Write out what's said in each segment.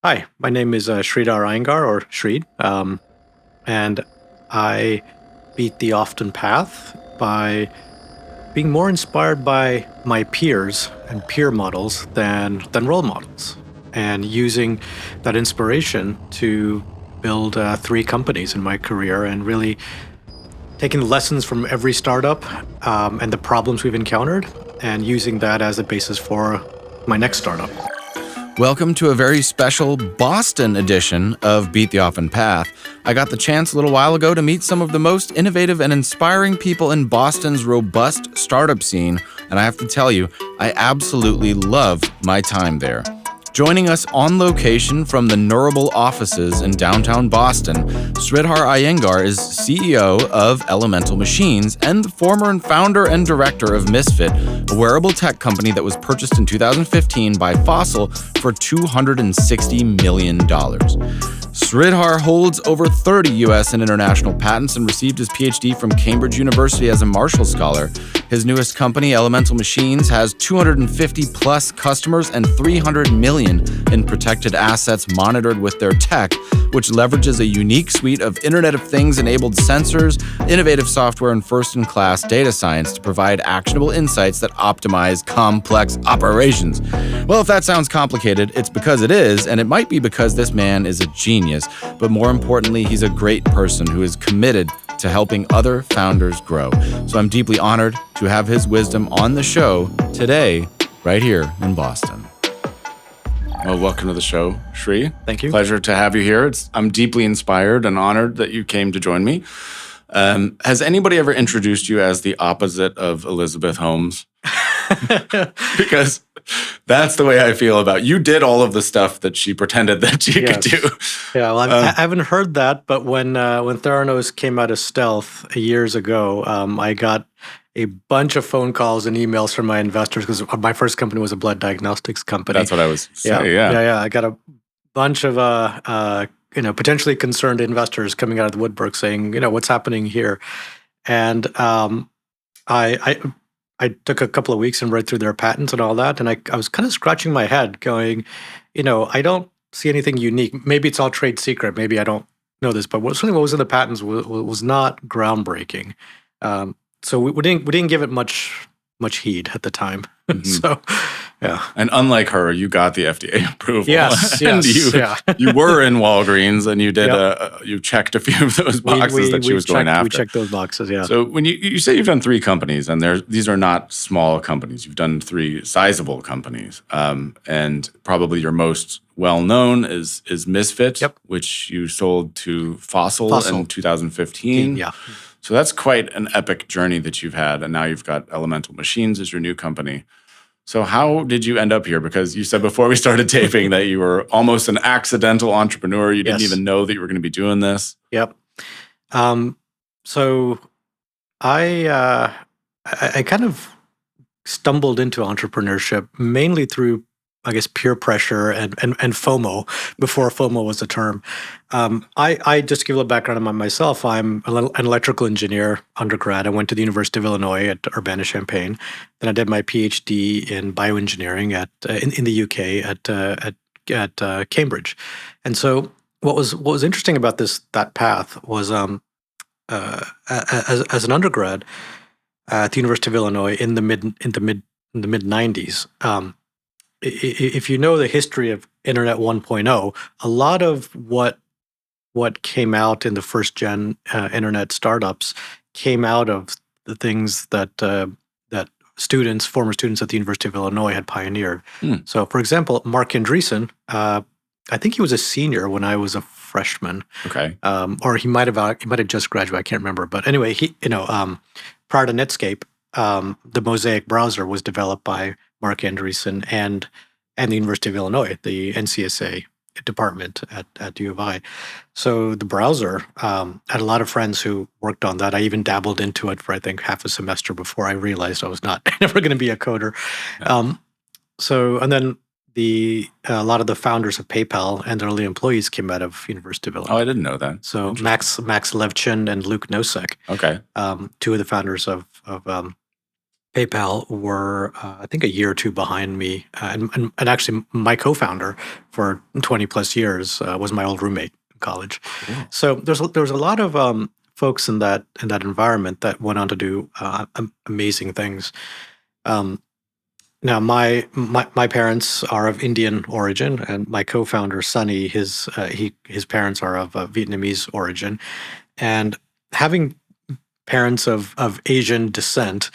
Hi, my name is Sridhar Iyengar, or Shreed, and I beat the often path by being more inspired by my peers and peer models than role models, and using that inspiration to build three companies in my career, and really taking the lessons from every startup and the problems we've encountered, and using that as a basis for my next startup. Welcome to a very special Boston edition of Beat the Often Path. I got the chance a little while ago to meet some of the most innovative and inspiring people in Boston's robust startup scene, and I have to tell you, I absolutely loved my time there. Joining us on location from the Neural offices in downtown Boston, Sridhar Iyengar is CEO of Elemental Machines and the former founder and director of Misfit, a wearable tech company that was purchased in 2015 by Fossil for $260 million. Sridhar holds over 30 U.S. and international patents and received his PhD from Cambridge University as a Marshall Scholar. His newest company, Elemental Machines, has 250 plus customers and 300 million in protected assets monitored with their tech, which leverages a unique suite of Internet of Things-enabled sensors, innovative software, and first-in-class data science to provide actionable insights that optimize complex operations. Well, if that sounds complicated, it's because it is, and it might be because this man is a genius, but more importantly, he's a great person who is committed to helping other founders grow. So I'm deeply honored to have his wisdom on the show today, right here in Boston. Well, welcome to the show, Shri. Thank you. Pleasure to have you here. I'm deeply inspired and honored that you came to join me. Has anybody ever introduced you as the opposite of Elizabeth Holmes? Because that's the way I feel about you. Did all of the stuff that she pretended that she could do. Yeah, well, I haven't heard that, but when Theranos came out of stealth years ago, I got a bunch of phone calls and emails from my investors because my first company was a blood diagnostics company. That's what I was saying. Yeah. I got a bunch of potentially concerned investors coming out of the woodwork saying, what's happening here, and I took a couple of weeks and read through their patents and all that, and I was kind of scratching my head going, I don't see anything unique. Maybe it's all trade secret. Maybe I don't know this, but certainly what was in the patents was not groundbreaking. So we didn't give it much heed at the time. Mm-hmm. So, yeah. And unlike her, you got the FDA approval. Yes, and yes. you were in Walgreens, and you did you checked a few of those boxes that she was going after. We checked those boxes, yeah. So when you say you've done three companies, and these are not small companies, you've done three sizable companies, and probably your most well-known is Misfit, which you sold to Fossil in 2015. Yeah. So that's quite an epic journey that you've had, and now you've got Elemental Machines as your new company. So how did you end up here? Because you said before we started taping that you were almost an accidental entrepreneur. You didn't even know that you were going to be doing this. Yep. So I kind of stumbled into entrepreneurship mainly through, I guess, peer pressure and FOMO before FOMO was a term. I just give a little background on myself. I'm an electrical engineer undergrad. I went to the University of Illinois at Urbana-Champaign. Then I did my PhD in bioengineering in the UK at Cambridge. And so what was interesting about that path was as an undergrad at the University of Illinois in the mid 90s. If you know the history of Internet 1.0, a lot of what came out in the first gen internet startups came out of the things that former students at the University of Illinois had pioneered. So, for example, Mark Andreessen, I think he was a senior when I was a freshman. Okay. Or he might have just graduated. I can't remember. But anyway, prior to Netscape, the Mosaic browser was developed by Mark Andreessen and the University of Illinois, the NCSA department at U of I. So the browser, I had a lot of friends who worked on that. I even dabbled into it for, I think, half a semester before I realized I was never going to be a coder. Yeah. And then a lot of the founders of PayPal and their early employees came out of University of Illinois. Oh, I didn't know that. So Max Levchin and Luke Nosek, okay, two of the founders of PayPal were, I think, a year or two behind me. And actually, my co-founder for 20 plus years was my old roommate in college. Cool. So there was a lot of folks in that environment that went on to do amazing things. Um, Now, my parents are of Indian origin, and my co-founder Sunny, his parents are of Vietnamese origin, and having parents of Asian descent,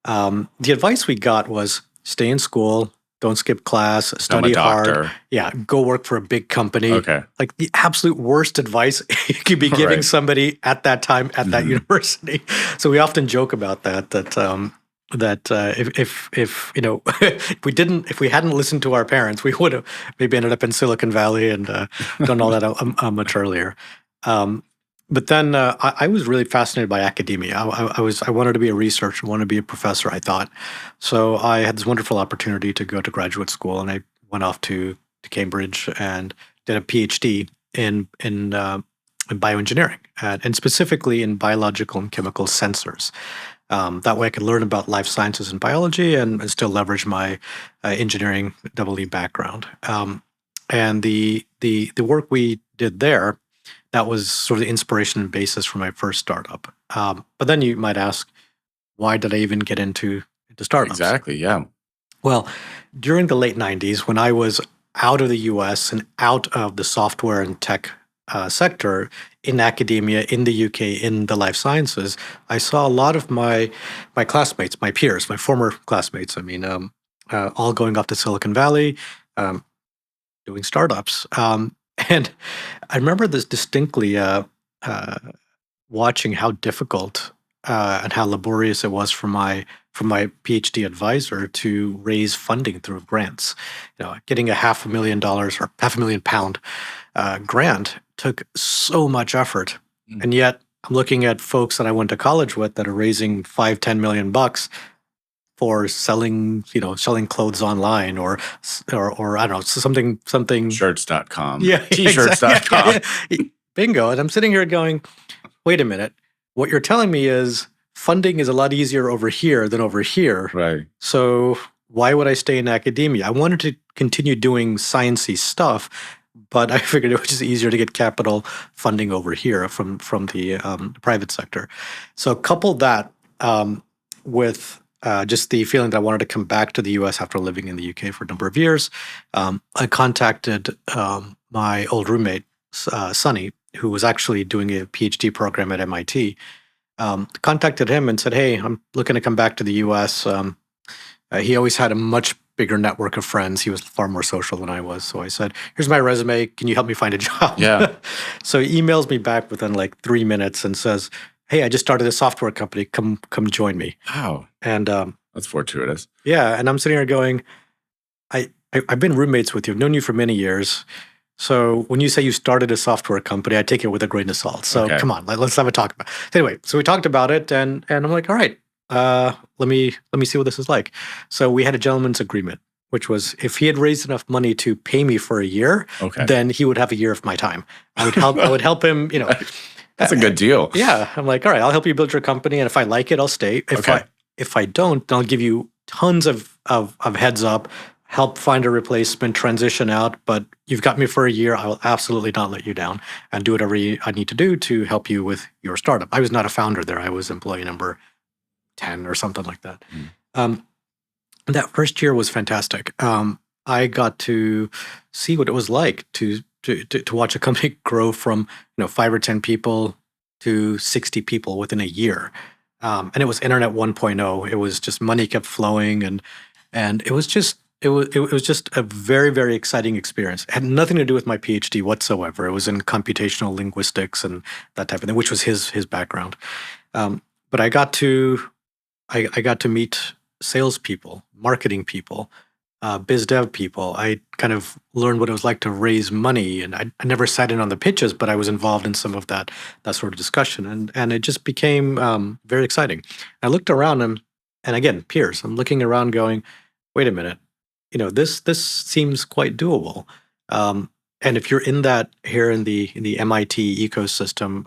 the advice we got was stay in school, don't skip class, I'm a study hard, doctor. yeah, go work for a big company. Okay. Like the absolute worst advice you could be giving Right. somebody at that time at that Mhm. university. So we often joke about that if if we hadn't listened to our parents, we would have maybe ended up in Silicon Valley and done all that much earlier. Um, but then I was really fascinated by academia. I wanted to be a researcher, wanted to be a professor. I thought so. I had this wonderful opportunity to go to graduate school, and I went off to Cambridge and did a PhD in bioengineering, and specifically in biological and chemical sensors. That way, I could learn about life sciences and biology, and still leverage my engineering double E background. And the work we did there, that was sort of the inspiration and basis for my first startup. But then you might ask, why did I even get into startups? Exactly. Yeah. Well, during the late '90s, when I was out of the US and out of the software and tech sector in academia in the UK in the life sciences, I saw a lot of my classmates, my peers, my former classmates. I mean, all going off to Silicon Valley, um, doing startups. And I remember this distinctly. Uh, Watching how difficult and how laborious it was for my PhD advisor to raise funding through grants. Getting a $500,000 or £500,000 grant took so much effort, Mm. and yet I'm looking at folks that I went to college with that are raising 5-10 million bucks for selling clothes online or I don't know, something. Shirts.com. Yeah, exactly. T-shirts.com. Bingo. And I'm sitting here going, wait a minute. What you're telling me is funding is a lot easier over here than over here. Right. So why would I stay in academia? I wanted to continue doing sciencey stuff, but I figured it was just easier to get capital funding over here from the private sector. So couple that with just the feeling that I wanted to come back to the U.S. after living in the U.K. for a number of years. I contacted my old roommate, Sonny, who was actually doing a PhD program at MIT. Contacted him and said, "Hey, I'm looking to come back to the U.S." He always had a much bigger network of friends. He was far more social than I was. So I said, "Here's my resume. Can you help me find a job?" Yeah. So he emails me back within like 3 minutes and says, "Hey, I just started a software company. Come join me." Wow. And That's fortuitous. yeah, and I'm sitting here going, I've been roommates with you. I've known you for many years. So when you say you started a software company, I take it with a grain of salt. So Okay. come on, let's have a talk about it. Anyway, so we talked about it, and I'm like, all right, let me see what this is like. So we had a gentleman's agreement, which was if he had raised enough money to pay me for a year, Okay. then he would have a year of my time. I would help him. That's a good deal. Yeah, I'm like, all right, I'll help you build your company, and if I like it, I'll stay. Okay. If I don't, then I'll give you tons of heads up, help find a replacement, transition out. But you've got me for a year. I will absolutely not let you down, and do whatever I need to do to help you with your startup. I was not a founder there. I was employee number 10 or something like that. Mm. That first year was fantastic. I got to see what it was like to watch a company grow from 5 or 10 people to 60 people within a year. And it was Internet 1.0. It was just money kept flowing, and it was just a very, very exciting experience. It had nothing to do with my PhD whatsoever. It was in computational linguistics and that type of thing, which was his background. But I got to meet salespeople, marketing people, biz dev people. I kind of learned what it was like to raise money, and I never sat in on the pitches, but I was involved in some of that sort of discussion, and it just became very exciting. I looked around and again, peers. I'm looking around, going, "Wait a minute, this seems quite doable." And if you're in that here in the MIT ecosystem,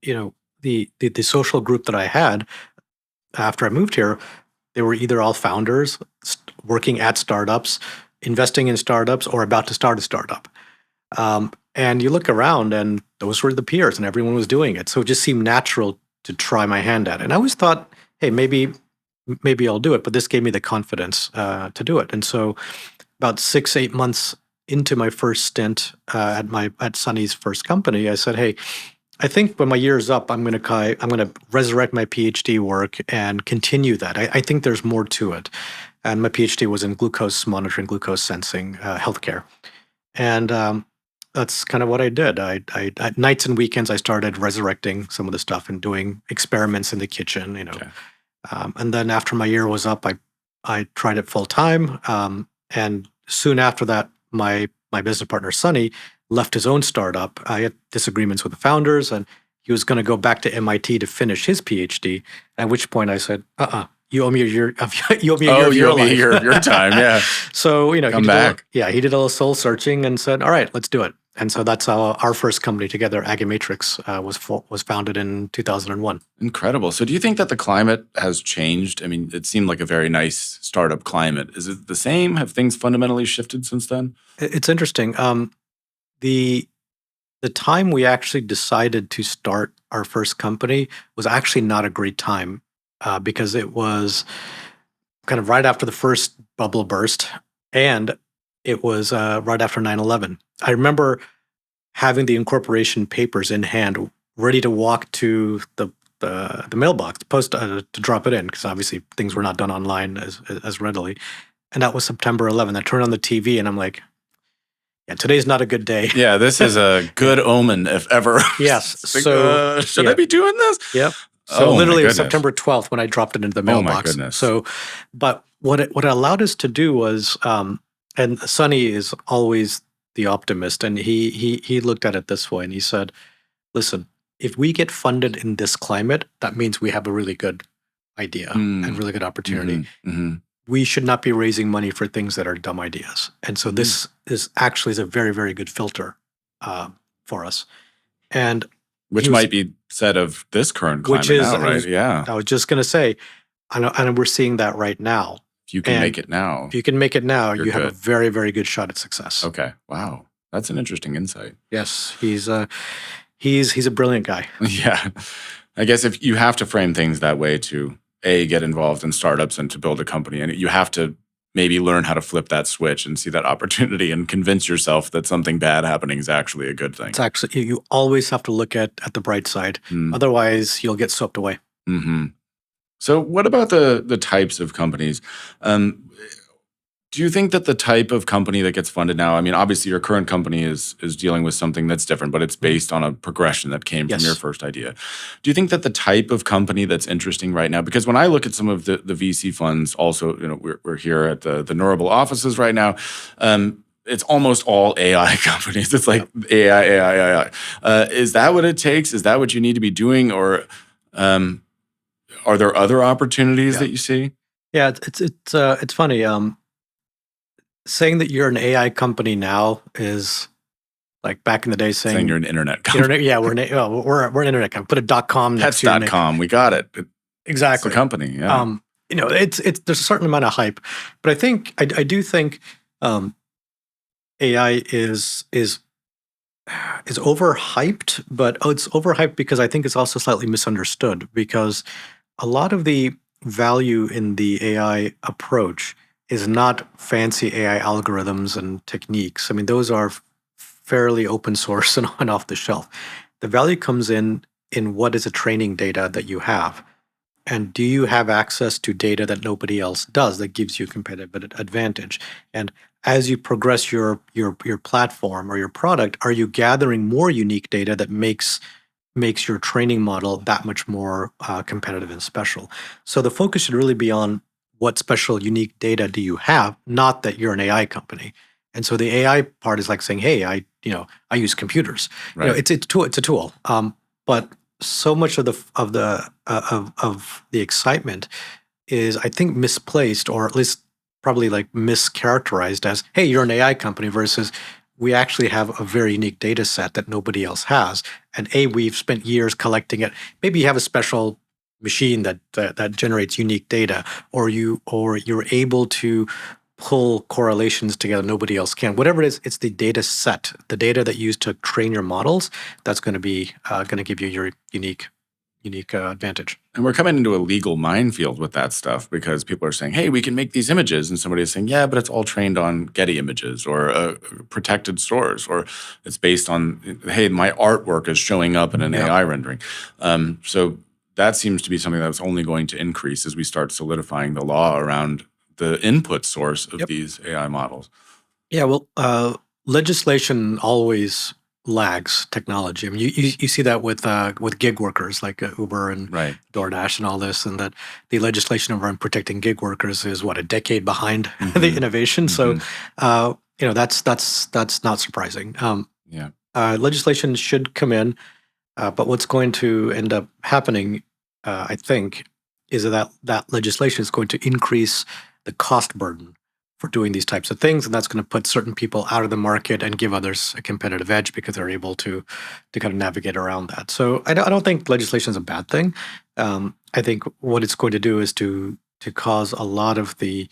the social group that I had after I moved here, they were either all founders working at startups, investing in startups, or about to start a startup. And you look around, and those were the peers, and everyone was doing it. So it just seemed natural to try my hand at it. And I always thought, hey, maybe I'll do it. But this gave me the confidence to do it. And so about 6-8 months into my first stint at Sunny's first company, I said, hey, I think when my year's up, I'm going to resurrect my PhD work and continue that. I think there's more to it. And my PhD was in glucose monitoring, glucose sensing, healthcare. And that's kind of what I did. At nights and weekends, I started resurrecting some of the stuff and doing experiments in the kitchen, Okay. And then after my year was up, I tried it full time. And soon after that, my business partner, Sonny, left his own startup. I had disagreements with the founders, and he was going to go back to MIT to finish his PhD, at which point I said, you owe me a year of you owe me a year of your life. Your time, yeah. So, Come back. he did a little soul searching and said, all right, let's do it. And so that's how our first company together, Agamatrix, was founded in 2001. Incredible. So do you think that the climate has changed? I mean, it seemed like a very nice startup climate. Is it the same? Have things fundamentally shifted since then? It's interesting. The time we actually decided to start our first company was actually not a great time because it was kind of right after the first bubble burst, and it was right after 9/11. I remember having the incorporation papers in hand, ready to walk to the mailbox to drop it in, because obviously things were not done online as readily. And that was September 11th. I turned on the TV and I'm like, yeah, today's not a good day. Yeah, this is a good omen, if ever. Yes. Should I be doing this? Yep. So Oh, my literally it was goodness. September 12th when I dropped it into the Oh, my mailbox. goodness. So, but what it allowed us to do was, and Sonny is always the optimist, and he looked at it this way, and he said, listen, if we get funded in this climate, that means we have a really good idea and really good opportunity. Mhm. We should not be raising money for things that are dumb ideas. And so this is actually a very, very good filter for us. And Which might be said of this current climate now, right? Yeah. I was just going to say, and we're seeing that right now. If you can make it now. If you can make it now, You're you have a good. very, very good shot at success. Okay. Wow. That's an interesting insight. Yes, he's a brilliant guy. Yeah. I guess if you have to frame things that way to get involved in startups and to build a company, and you have to maybe learn how to flip that switch and see that opportunity and convince yourself that something bad happening is actually a good thing. It's actually, you always have to look at the bright side. Otherwise, you'll get swept away. Mm-hmm. So what about the types of companies? Do you think that the type of company that gets funded now, I mean, obviously your current company is dealing with something that's different, but it's based on a progression that came from your first idea. Do you think that the type of company that's interesting right now, because when I look at some of the VC funds, also, we're here at the Neurable offices right now, it's almost all AI companies. It's like AI. Is that what it takes? Is that what you need to be doing? Or are there other opportunities that you see? Yeah, it's funny. Saying that you're an AI company now is like back in the day saying you're an internet company. We're an internet company. Put a .com next to your .com. We got it. Exactly. It's a company. Yeah. It's there's a certain amount of hype, but I do think AI is overhyped, but it's overhyped because I think it's also slightly misunderstood, because a lot of the value in the AI approach is not fancy AI algorithms and techniques. I mean, those are fairly open source and off the shelf. The value comes in what is the training data that you have. And do you have access to data that nobody else does that gives you a competitive advantage? And as you progress your platform or your product, are you gathering more unique data that makes your training model that much more competitive and special? So the focus should really be on what special, unique data do you have, not that you're an AI company. And so the AI part is like saying, hey, I use computers. Right. It's a tool. But so much of the excitement is, I think, misplaced, or at least probably like mischaracterized as, hey, you're an AI company, versus we actually have a very unique data set that nobody else has. And we've spent years collecting it. Maybe you have a special machine that generates unique data, or you're able to pull correlations together nobody else can. Whatever it is, it's the data set, the data that you use to train your models. That's going to give you your unique advantage. And we're coming into a legal minefield with that stuff because people are saying, hey, we can make these images. And somebody is saying, yeah, but it's all trained on Getty Images or a protected source, or it's based on, hey, my artwork is showing up in an AI rendering. So that seems to be something that's only going to increase as we start solidifying the law around the input source of these AI models. Yeah, well, legislation always lags technology. I mean, you see that with gig workers like Uber and DoorDash and all this, and that the legislation around protecting gig workers is a decade behind the innovation. So, that's not surprising. Legislation should come in, but what's going to end up happening, I think, is that legislation is going to increase the cost burden for doing these types of things, and that's going to put certain people out of the market and give others a competitive edge because they're able to kind of navigate around that. So I don't think legislation is a bad thing. I think what it's going to do is to cause a lot of the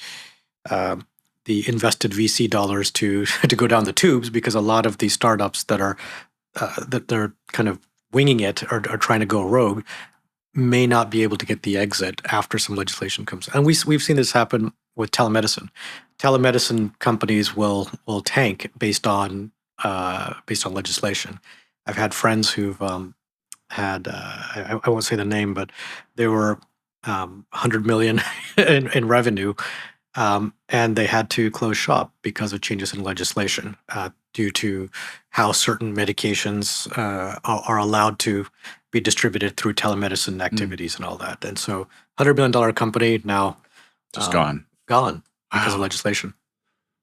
invested VC dollars to go down the tubes, because a lot of these startups that they're kind of winging it or trying to go rogue may not be able to get the exit after some legislation comes. And we've seen this happen with telemedicine. Telemedicine companies will tank based on legislation. I've had friends who've had I won't say the name, but they were 100 million in revenue, and they had to close shop because of changes in legislation due to how certain medications are allowed to be distributed through telemedicine activities and all that. And so $100 million company now just gone because of legislation.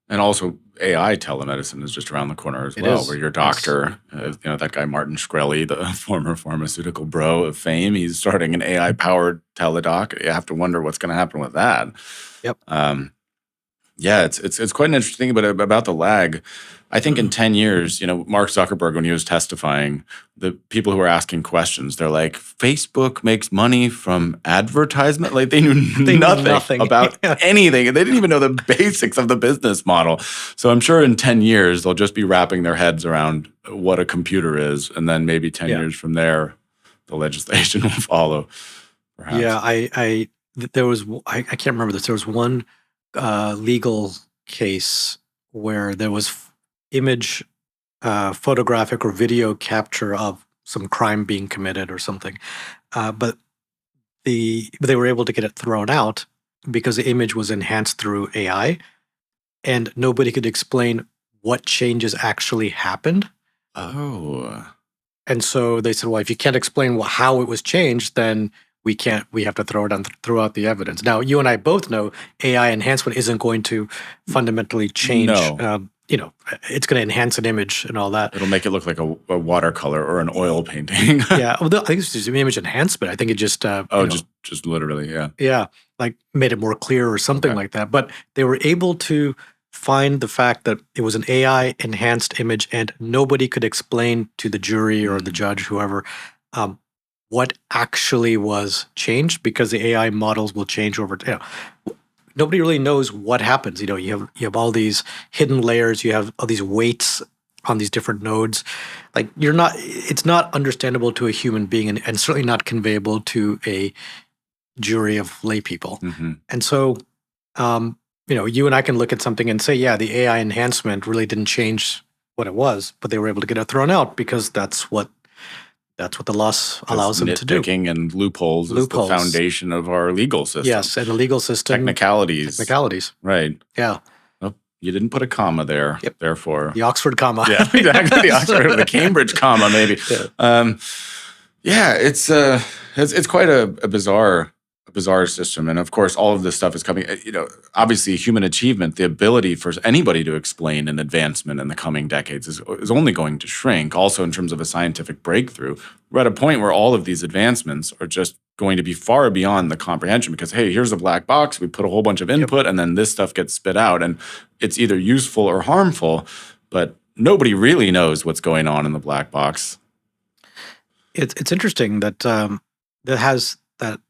And also AI telemedicine is just around the corner as well, where your doctor, that guy Martin Shkreli, the former pharmaceutical bro of fame, he's starting an AI-powered teledoc. You have to wonder what's going to happen with that. Yep. It's quite an interesting thing, but about the lag, I think in 10 years, Mark Zuckerberg, when he was testifying, the people who were asking questions, they're like, Facebook makes money from advertisement. Like they knew nothing about anything. And they didn't even know the basics of the business model. So I'm sure in 10 years, they'll just be wrapping their heads around what a computer is. And then maybe 10 years from there, the legislation will follow, perhaps. Yeah, I can't remember this. There was one legal case where there was image, photographic or video capture of some crime being committed or something, but they were able to get it thrown out because the image was enhanced through AI, and nobody could explain what changes actually happened. Oh, and so they said, well, if you can't explain how it was changed, then we have to throw out the evidence. Now, you and I both know AI enhancement isn't going to fundamentally change. No. It's going to enhance an image and all that. It'll make it look like a watercolor or an oil painting. Yeah. Well, I think it's just image enhancement. I think it just just literally, yeah. Yeah, like made it more clear or something like that. But they were able to find the fact that it was an AI enhanced image, and nobody could explain to the jury or the judge, whoever, what actually was changed, because the AI models will change over time. Nobody really knows what happens. You have all these hidden layers. You have all these weights on these different nodes. Like it's not understandable to a human being, and certainly not conveyable to a jury of lay people. And so, you and I can look at something and say, yeah, the AI enhancement really didn't change what it was, but they were able to get it thrown out because that's what the law allows them to do. Nitpicking and loopholes is the foundation of our legal system. Yes, and the legal system. Technicalities. Right. Yeah. Well, you didn't put a comma there, therefore. The Oxford comma. Yeah, exactly. The Cambridge comma, maybe. It's quite a bizarre system. And of course, all of this stuff is coming, obviously human achievement, the ability for anybody to explain an advancement in the coming decades is only going to shrink. Also, in terms of a scientific breakthrough, we're at a point where all of these advancements are just going to be far beyond the comprehension, because, hey, here's a black box, we put a whole bunch of input, and then this stuff gets spit out, and it's either useful or harmful, but nobody really knows what's going on in the black box. It's interesting that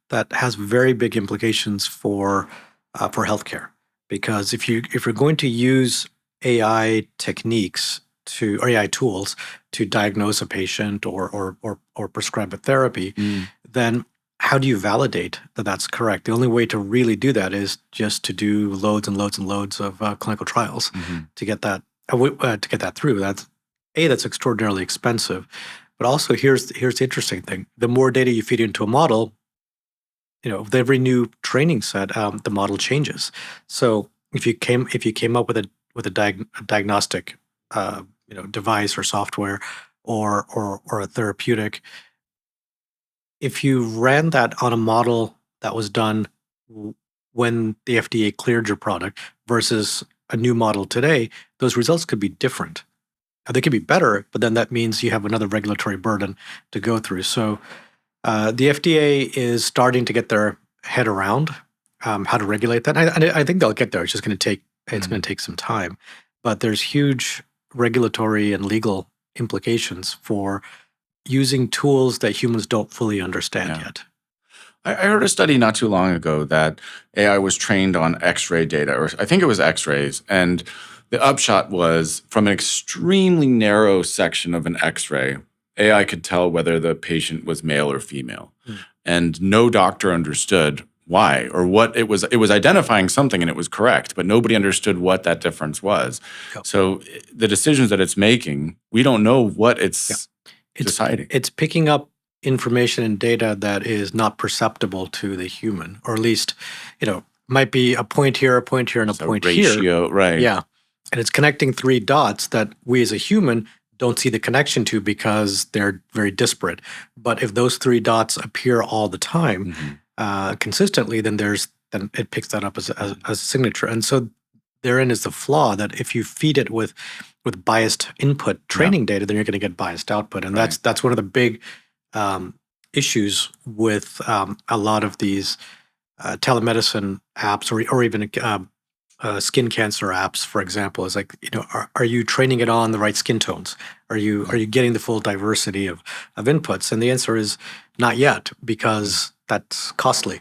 that has very big implications for healthcare. Because if you're going to use AI techniques or AI tools to diagnose a patient or prescribe a therapy, then how do you validate that that's correct? The only way to really do that is just to do loads and loads and loads of clinical trials to get that through. That's extraordinarily expensive. But also, here's the interesting thing: the more data you feed into a model, with every new training set, the model changes. So if you came up with a diagnostic device or software or a therapeutic, if you ran that on a model that was done when the FDA cleared your product versus a new model today, those results could be different. They could be better, but then that means you have another regulatory burden to go through. So the FDA is starting to get their head around how to regulate that. I think they'll get there. It's just going to take some time. But there's huge regulatory and legal implications for using tools that humans don't fully understand yet. I heard a study not too long ago that AI was trained on X-ray data, or I think it was X-rays, and the upshot was from an extremely narrow section of an X-ray, AI could tell whether the patient was male or female. And no doctor understood why or what it was. It was identifying something and it was correct, but nobody understood what that difference was. Yep. So the decisions that it's making, we don't know what it's deciding. It's picking up information and data that is not perceptible to the human, or at least, might be a point here, and a point ratio, here. Right. Yeah. And it's connecting three dots that we as a human don't see the connection to because they're very disparate. But if those three dots appear all the time consistently, then it picks that up as a signature. And so therein is the flaw, that if you feed it with biased input training data, then you're going to get biased output. And that's one of the big issues with a lot of these telemedicine apps or even skin cancer apps, for example, is like, are you training it on the right skin tones? Are you getting the full diversity of inputs? And the answer is not yet, because that's costly.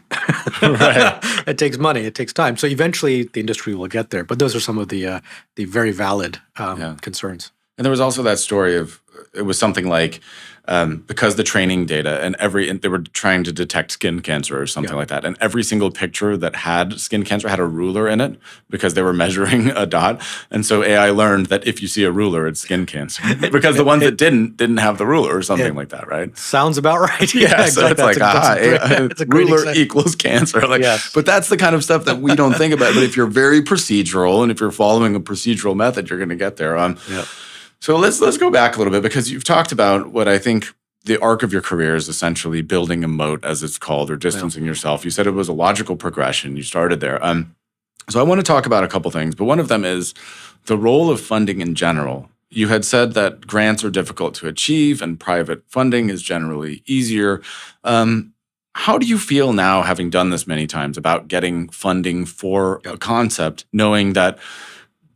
Right. It takes money. It takes time. So eventually the industry will get there. But those are some of the very valid concerns. And there was also that story of, it was something like, because the training data and they were trying to detect skin cancer or something like that. And every single picture that had skin cancer had a ruler in it because they were measuring a dot. And so AI learned that if you see a ruler, it's skin cancer, because the ones that didn't have the ruler or something like that, right? Sounds about right. Yeah, so exactly. It's like, ruler equals cancer. But that's the kind of stuff that we don't think about. But if you're very procedural and if you're following a procedural method, you're going to get there. So let's go back a little bit, because you've talked about what I think the arc of your career is essentially building a moat, as it's called, or distancing yourself. You said it was a logical progression. You started there. So I want to talk about a couple things, but one of them is the role of funding in general. You had said that grants are difficult to achieve and private funding is generally easier. How do you feel now, having done this many times, about getting funding for a concept, knowing that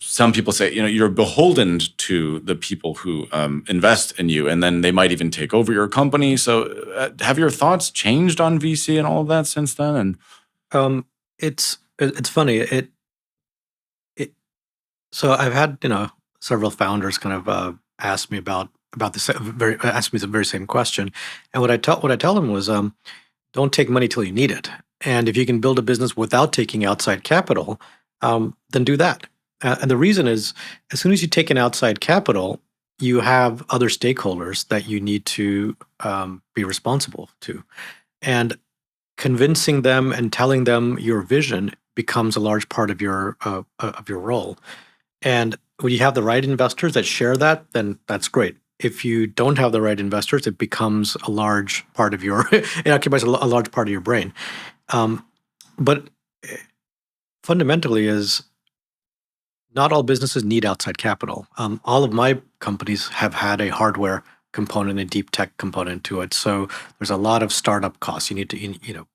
some people say, you're beholden to the people who invest in you, and then they might even take over your company. So have your thoughts changed on VC and all of that since then? And it's funny. So I've had several founders kind of ask me about this ask me the very same question, and what I tell them was, don't take money till you need it, and if you can build a business without taking outside capital, then do that. And the reason is, as soon as you take an outside capital, you have other stakeholders that you need to be responsible to. And convincing them and telling them your vision becomes a large part of your role. And when you have the right investors that share that, then that's great. If you don't have the right investors, it becomes a large part of it occupies a large part of your brain. But fundamentally is, not all businesses need outside capital. All of my companies have had a hardware component, a deep tech component to it. So there's a lot of startup costs. You need to,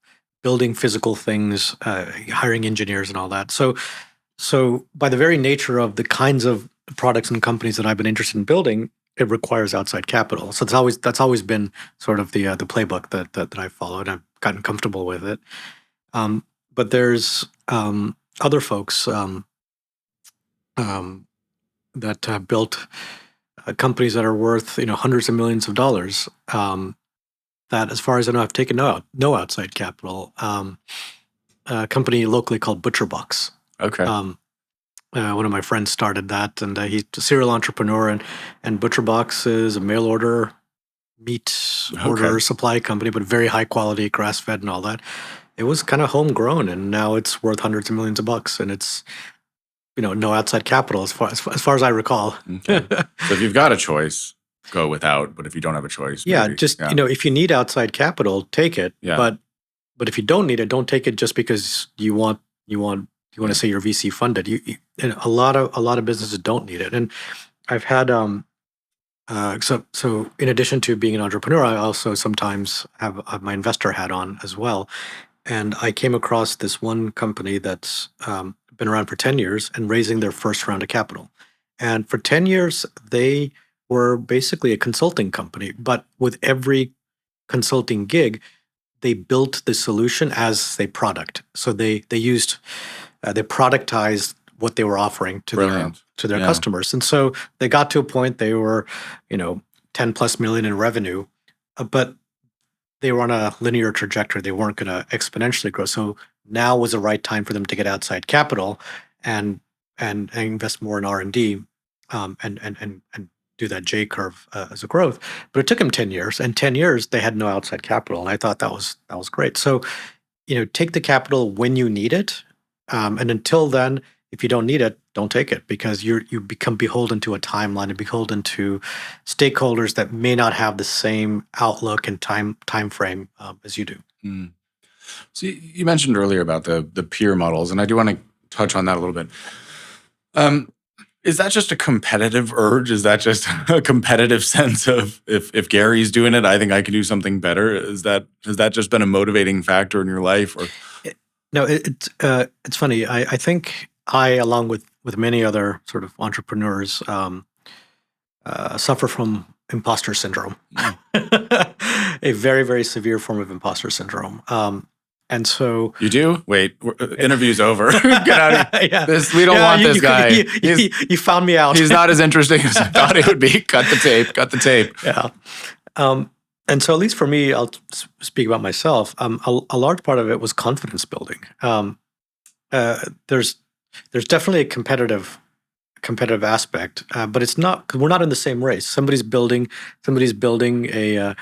building physical things, hiring engineers and all that. So by the very nature of the kinds of products and companies that I've been interested in building, it requires outside capital. So that's always been sort of the playbook that I followed. I've gotten comfortable with it. But there's other folks um, that have built companies that are worth hundreds of millions of dollars. That, as far as I know, have taken no outside capital. A company locally called ButcherBox. Okay. One of my friends started that, and he's a serial entrepreneur. And ButcherBox is a mail order meat order supply company, but very high quality, grass fed, and all that. It was kind of homegrown, and now it's worth hundreds of millions of bucks, and it's no outside capital as far as I recall. Okay. So if you've got a choice, go without. But if you don't have a choice, maybe, if you need outside capital, take it. Yeah. But if you don't need it, don't take it just because you want to say you're VC funded. And a lot of businesses don't need it. And I've had so in addition to being an entrepreneur, I also sometimes have my investor hat on as well. And I came across this one company that's been around for 10 years and raising their first round of capital. And for 10 years, they were basically a consulting company, but with every consulting gig, they built the solution as a product. So they productized what they were offering to their customers. And so they got to a point they were, 10 plus million in revenue, but they were on a linear trajectory. They weren't going to exponentially grow. So now was the right time for them to get outside capital and invest more in R&D, and do that J curve as a growth. But it took them 10 years, and 10 years they had no outside capital, and I thought that was great. So, take the capital when you need it, and until then, if you don't need it, don't take it, because you become beholden to a timeline and beholden to stakeholders that may not have the same outlook and time frame as you do. Mm. So you mentioned earlier about the peer models, and I do want to touch on that a little bit. Is that just a competitive urge? Is that just a competitive sense of if Gary's doing it, I think I can do something better? Has that just been a motivating factor in your life? Or no, it's funny. I think along with many other sort of entrepreneurs, suffer from imposter syndrome, a very, very severe form of imposter syndrome. And so you do? Wait, interview's over. Get out of here. Yeah. We don't want this guy. You found me out. He's not as interesting as I thought he would be. Cut the tape. Yeah. And so, at least for me, I'll speak about myself. A large part of it was confidence building. There's definitely a competitive aspect, but it's not, because we're not in the same race. Somebody's building a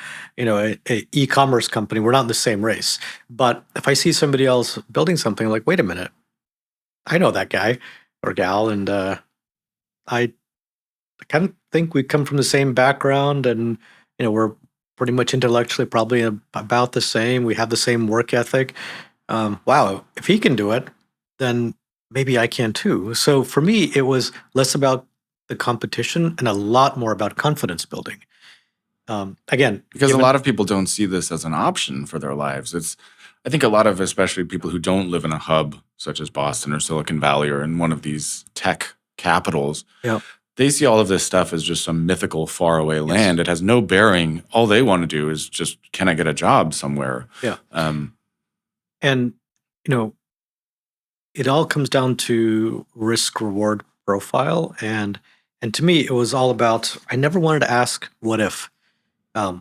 e-commerce company. We're not in the same race. But if I see somebody else building something, like, wait a minute, I know that guy or gal, and I kind of think we come from the same background, and we're pretty much intellectually probably about the same. We have the same work ethic. Wow, if he can do it, then maybe I can too. So for me, it was less about the competition and a lot more about confidence building. Again, because a lot of people don't see this as an option for their lives. I think a lot of, especially people who don't live in a hub such as Boston or Silicon Valley or in one of these tech capitals, they see all of this stuff as just some mythical faraway land. It has no bearing. All they want to do is just, can I get a job somewhere? Yeah. And it all comes down to risk reward profile, and to me, it was all about, I never wanted to ask what if. I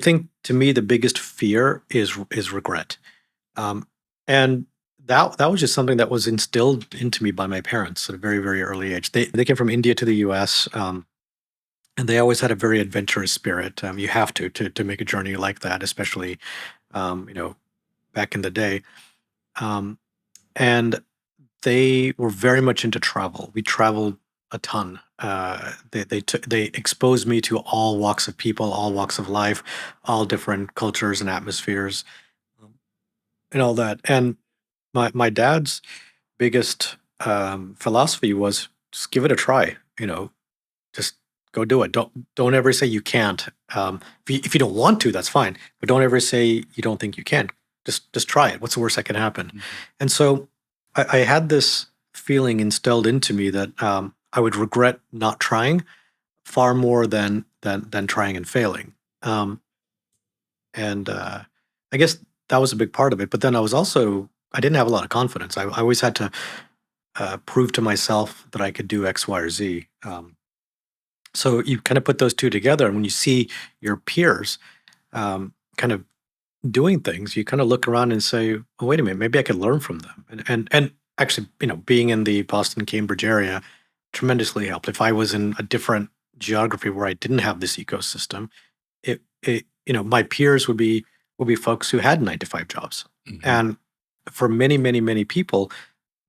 think, to me, the biggest fear is regret, and that was just something that was instilled into me by my parents at a very, very early age. They came from India to the U.S. And they always had a very adventurous spirit. You have to make a journey like that, especially back in the day. And they were very much into travel. We traveled a ton. They exposed me to all walks of people, all walks of life, all different cultures and atmospheres, and all that. And my dad's biggest philosophy was, just give it a try. Just go do it. Don't ever say you can't. If you don't want to, that's fine. But don't ever say you don't think you can. Just try it. What's the worst that can happen? Mm-hmm. And so I had this feeling instilled into me that I would regret not trying far more than trying and failing. And I guess that was a big part of it. But then I didn't have a lot of confidence. I always had to prove to myself that I could do X, Y, or Z. So you kind of put those two together, and when you see your peers kind of doing things, you kind of look around and say, "Oh, wait a minute, maybe I could learn from them." And actually, being in the Boston Cambridge area tremendously helped. If I was in a different geography where I didn't have this ecosystem, my peers would be folks who had 9 to 5 jobs, Mhm. and for many, many, many people,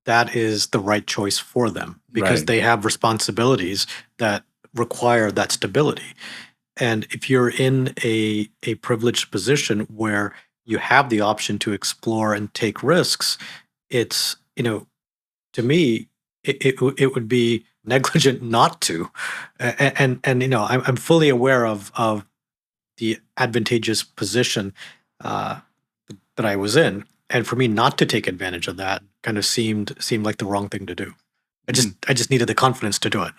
that is the right choice for them because Right. they have responsibilities that require that stability. And if you're in a privileged position where you have the option to explore and take risks, it's, to me, it would be negligent not to. And I'm fully aware of the advantageous position uh, that I was in, and for me not to take advantage of that kind of seemed like the wrong thing to do. I just needed the confidence to do it.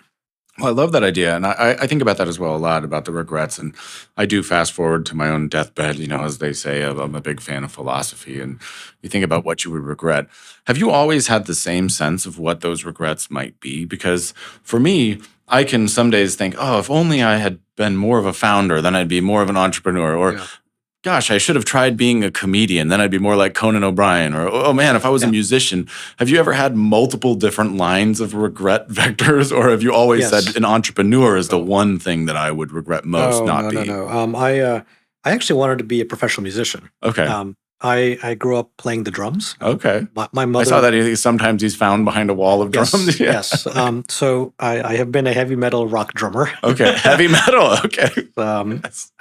Well, I love that idea. And I think about that as well a lot about the regrets. And I do fast forward to my own deathbed, as they say. I'm a big fan of philosophy. And you think about what you would regret. Have you always had the same sense of what those regrets might be? Because for me, I can some days think, oh, if only I had been more of a founder, then I'd be more of an entrepreneur. Or Yeah, gosh, I should have tried being a comedian. Then I'd be more like Conan O'Brien. Or, oh man, if I was a yeah, musician. Have you ever had multiple different lines of regret vectors? Or have you always said yes. an entrepreneur is the Oh, one thing that I would regret most oh not no, no, being? no. I actually wanted to be a professional musician. Okay. I grew up playing the drums. Okay. My I saw mother, that sometimes he's found behind a wall of yes, drums. Yeah. yes. So I have been a heavy metal rock drummer. Okay. Heavy metal. Okay. um, Yes.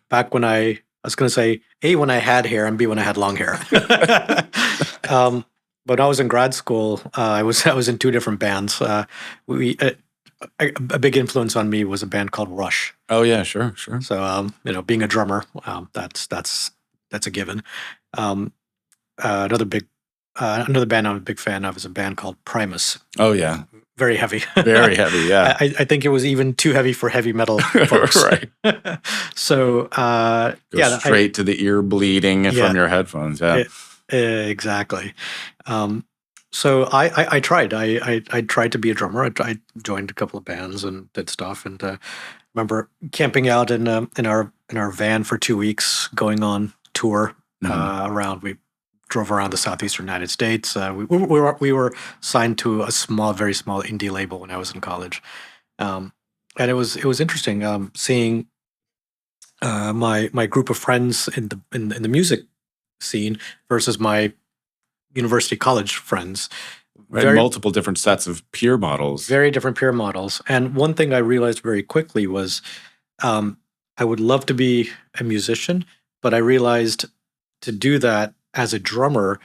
Back when I was going to say A, when I had hair, and B, when I had long hair. um, but when I was in grad school, I was in 2 different bands. We a big influence on me was a band called Rush. Oh yeah, sure, sure. So being a drummer, that's a given. Um, another band I'm a big fan of is a band called Primus. Oh yeah. Very heavy. Very heavy, yeah. I think it was even too heavy for heavy metal folks. Right. So Go straight to the ear bleeding yeah, from your headphones. Yeah. e- exactly. Um, so I tried. I tried to be a drummer. I joined a couple of bands and did stuff. And remember camping out in our van for 2 weeks, going on tour Mhm. around. We drove around the southeastern United States. We were signed to a very small indie label when I was in college, and it was interesting seeing my group of friends in the music scene versus my university college friends. Right. Very Multiple different sets of peer models. very different peer models. And one thing I realized very quickly was um, I would love to be a musician, but I realized to do that as a drummer,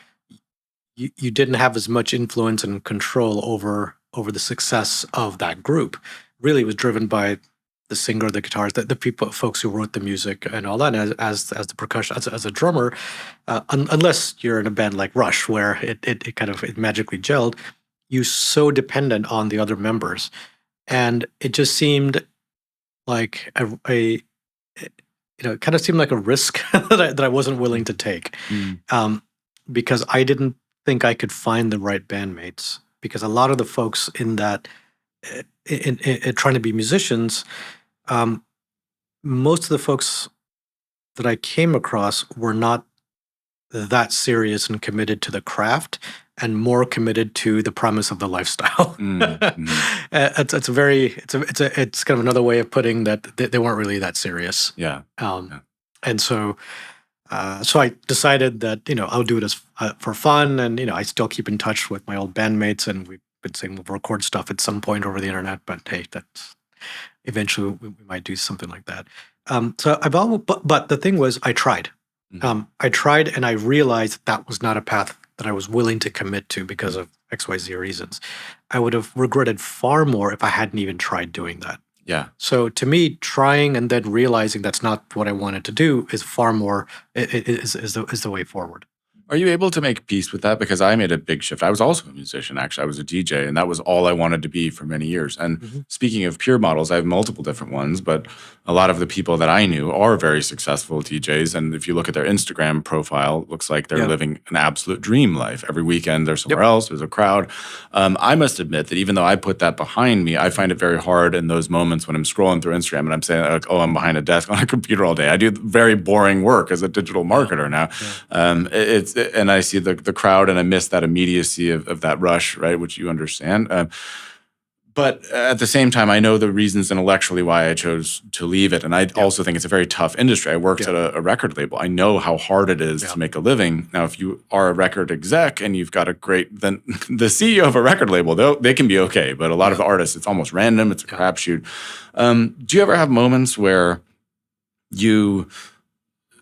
you didn't have as much influence and control over the success of that group. Really, it was driven by the singer, the guitarist, the people, folks who wrote the music, and all that. And as the percussion, as a drummer, unless you're in a band like Rush, where it kind of it magically gelled, you so dependent on the other members, and it just seemed like it kind of seemed like a risk that I wasn't willing to take, Mm. um, because I didn't think I could find the right bandmates. Because a lot of the folks in that, in trying to be musicians, um, most of the folks that I came across were not that serious and committed to the craft, and more committed to the premise of the lifestyle. Mm. Mm. It's kind of another way of putting that they weren't really that serious. Yeah. Um, Yeah. and so I decided that I'll do it as for fun, and I still keep in touch with my old bandmates, and we've been saying we'll record stuff at some point over the internet. But hey, that's eventually we might do something like that. So I've always, but the thing was, I tried. Mhm. I tried, and I realized that was not a path that I was willing to commit to because of XYZ reasons. I would have regretted far more if I hadn't even tried doing that. Yeah. So to me, trying and then realizing that's not what I wanted to do is far more is the way forward. Are you able to make peace with that? Because I made a big shift. I was also a musician, actually. I was a DJ, and that was all I wanted to be for many years. And Mhm. speaking of peer models, I have multiple different ones, but a lot of the people that I knew are very successful DJs. And if you look at their Instagram profile, it looks like they're Yeah. living an absolute dream life. Every weekend, they're somewhere Yep. else, there's a crowd. I must admit that even though I put that behind me, I find it very hard in those moments when I'm scrolling through Instagram and I'm saying, like, oh, I'm behind a desk on a computer all day. I do very boring work as a digital marketer now. Yeah. And I see the crowd and I miss that immediacy of that rush, right? Which you understand. But at the same time, I know the reasons intellectually why I chose to leave it. And I Yeah. also think it's a very tough industry. I worked Yeah. at a record label. I know how hard it is Yeah. to make a living. Now, if you are a record exec and you've got then the CEO of a record label, they can be okay. But a lot of artists, it's almost random. It's a crapshoot. Do you ever have moments where you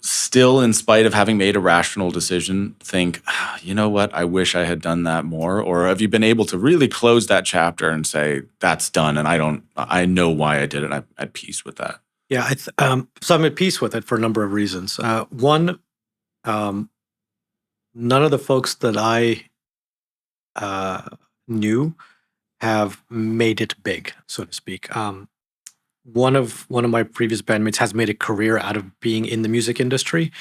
still, in spite of having made a rational decision, think, you know what, I wish I had done that more? Or have you been able to really close that chapter and say, that's done, and I know why I did it, and I'm at peace with that? Yeah. So I'm at peace with it for a number of reasons. One, um, none of the folks that I uh, knew have made it big, so to speak. One of my previous bandmates has made a career out of being in the music industry,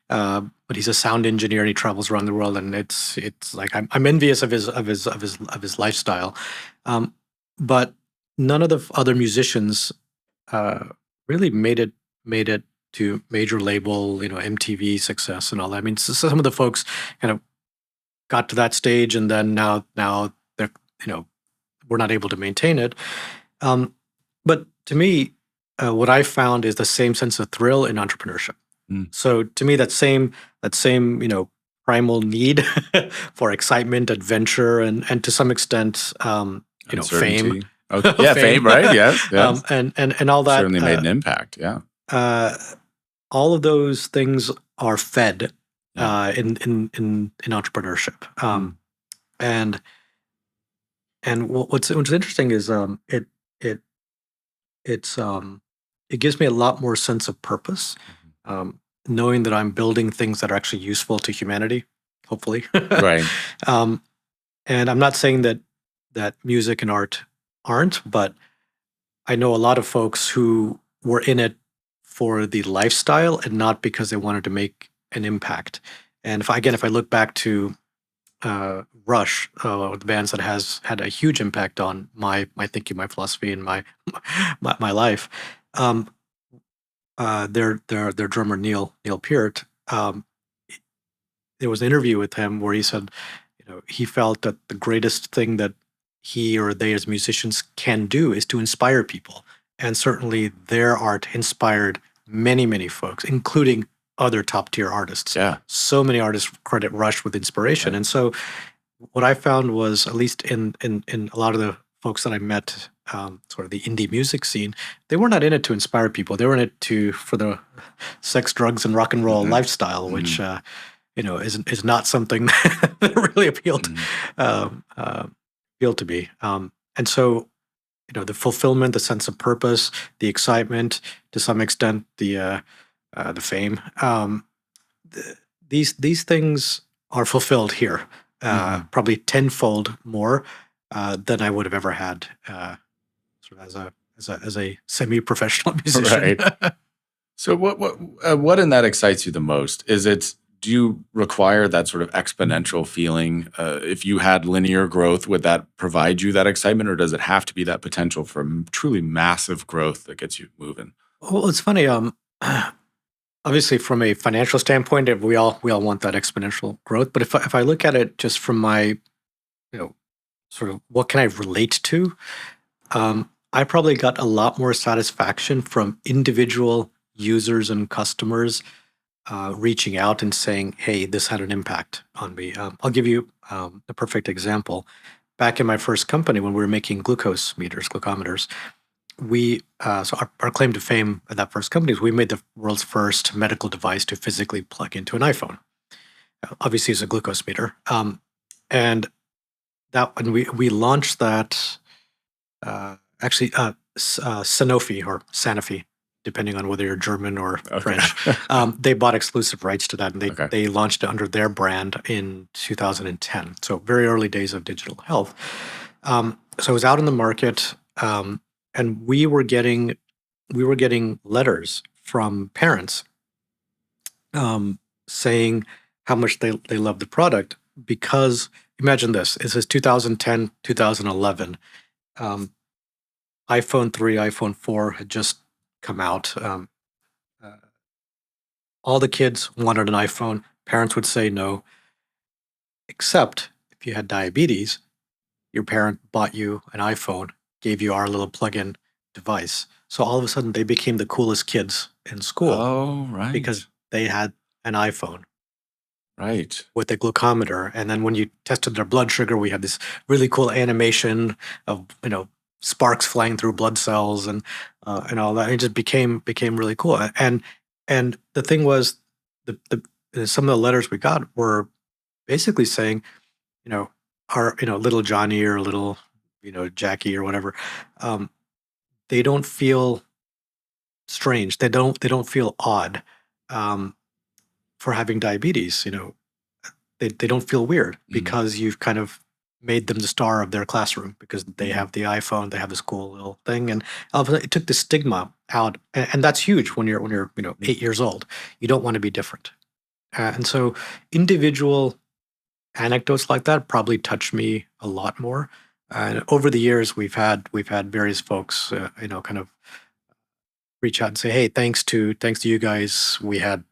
but he's a sound engineer and he travels around the world, and it's like I'm envious of his lifestyle. But none of the other musicians uh, really made it to major label, MTV success and all that. I mean, some of the folks kind of got to that stage, and then now they're we're not able to maintain it. Um, but to me, what I found is the same sense of thrill in entrepreneurship. Mm. So to me, that same primal need for excitement, adventure, and to some extent, fame, Uncertainty. Okay. Yeah, fame, fame, right? Yes, yes. and all that. Certainly made an impact, yeah. Uh, all of those things are fed Yeah. in entrepreneurship. Mm. And what's interesting is it it's it gives me a lot more sense of purpose, knowing that I'm building things that are actually useful to humanity, hopefully. Right. um, and I'm not saying that music and art aren't, but I know a lot of folks who were in it for the lifestyle and not because they wanted to make an impact. And if I look back to Rush, the bands that has had a huge impact on my thinking, my philosophy, and my life. Um, their drummer Neil Peart. There was an interview with him where he said, he felt that the greatest thing that he or they as musicians can do is to inspire people, and certainly their art inspired many folks, including other top tier artists. Yeah. So many artists credit Rush with inspiration, and so what I found was, at least in a lot of the folks that I met, sort of the indie music scene, they were not in it to inspire people. They were in it for the sex, drugs, and rock and roll lifestyle, which is not something that really appealed to me. And so, the fulfillment, the sense of purpose, the excitement, to some extent, the fame. These things are fulfilled here, probably tenfold more than I would have ever had, sort of as a semi-professional musician. Right. So what in that excites you the most? Do you require that sort of exponential feeling? If you had linear growth, would that provide you that excitement, or does it have to be that potential for truly massive growth that gets you moving? Well, it's funny. Obviously, from a financial standpoint, we all want that exponential growth. But if I look at it just from my, sort of what can I relate to, I probably got a lot more satisfaction from individual users and customers reaching out and saying, "Hey, this had an impact on me." I'll give you a perfect example. Back in my first company, when we were making glucometers, so our claim to fame at that first company is we made the world's first medical device to physically plug into an iPhone. Obviously, it's a glucose meter, and that when we launched that, actually, Sanofi or Sanofi. depending on whether you're German or Okay. French. They bought exclusive rights to that, and Okay. they launched it under their brand in 2010. So very early days of digital health. So it was out in the market, and we were getting letters from parents saying how much they love the product, because imagine this: it says 2010, 2011. iPhone 3, iPhone 4 had just come out. Uh, all the kids wanted an iPhone. Parents would say no, except if you had diabetes, your parent bought you an iPhone, gave you our little plug-in device. So all of a sudden, they became the coolest kids in school Oh, right. because they had an iPhone Right. with a glucometer. And then when you tested their blood sugar, we had this really cool animation of sparks flying through blood cells and all that. It just became really cool. And the thing was, some of the letters we got were basically saying, you know, our little Johnny or little Jackie or whatever, um, they don't feel strange. They don't feel odd for having diabetes. They don't feel weird Mm. because you've kind of made them the star of their classroom because they Mhm. have the iPhone, they have this cool little thing, and all of a sudden it took the stigma out, and that's huge when you're 8 years old. You don't want to be different, and so individual anecdotes like that probably touch me a lot more. And over the years, we've had various folks, kind of reach out and say, "Hey, thanks to you guys, we had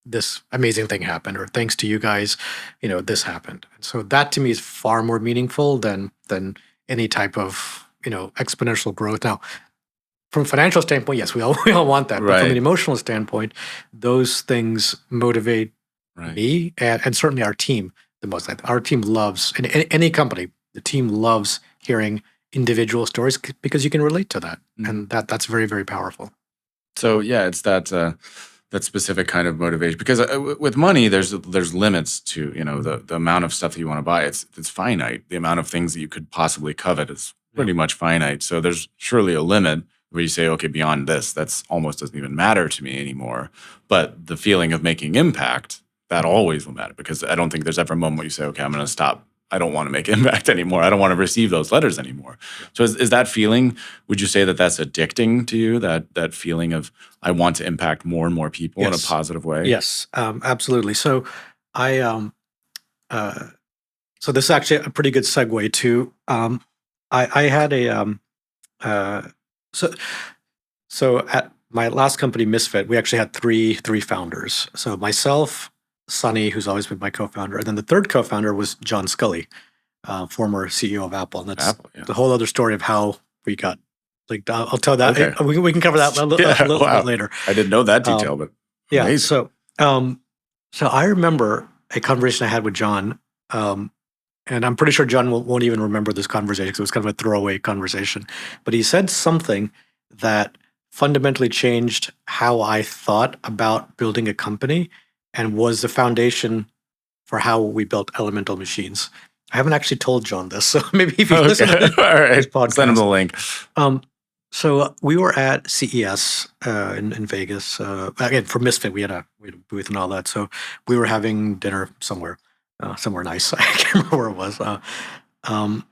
this amazing thing happen," or "Thanks to you guys, this happened." And so that to me is far more meaningful than any type of exponential growth. Now, from a financial standpoint, yes, we all we all want that, but from an Right. emotional standpoint, those things motivate Right. me and certainly our team the most. Like, our team loves in any company, the team loves hearing individual stories because you can relate to that, Mhm. and that's very, very powerful. So yeah, it's that specific kind of motivation because with money, there's limits to the amount of stuff that you want to buy. It's finite. The amount of things that you could possibly covet is Yeah. pretty much finite. So there's surely a limit where you say, okay, beyond this, that's almost doesn't even matter to me anymore. But the feeling of making impact, that always will matter because I don't think there's ever a moment where you say, okay, I'm going to stop. I don't want to make impact anymore. I don't want to receive those letters anymore. Yeah. So is that feeling? Would you say that that's addicting to you? That feeling of I want to impact more and more people in a Yes. positive way? Yes. Absolutely. So I uh, so this is actually a pretty good segue to I had a uh, so so at my last company, Misfit, we actually had three founders. So myself, Sonny, who's always been my co-founder, and then the third co-founder was John Scully, former CEO of Apple, and that's Apple, yeah. the whole other story of how we got. Like, I'll tell that. Okay. We can cover that a Yeah. little bit Wow. later. I didn't know that Um, detail, but yeah. amazing. So I remember a conversation I had with John, and I'm pretty sure John won't even remember this conversation because it was kind of a throwaway conversation. But he said something that fundamentally changed how I thought about building a company and was the foundation for how we built Elemental Machines. I haven't actually told John this, so maybe if you listen to Okay. All this right. Send him the podcast. link. Um, so we were at CES in Vegas. Again, for Misfit, we had a booth and all that. So we were having dinner somewhere nice. I can't remember where it was. Um,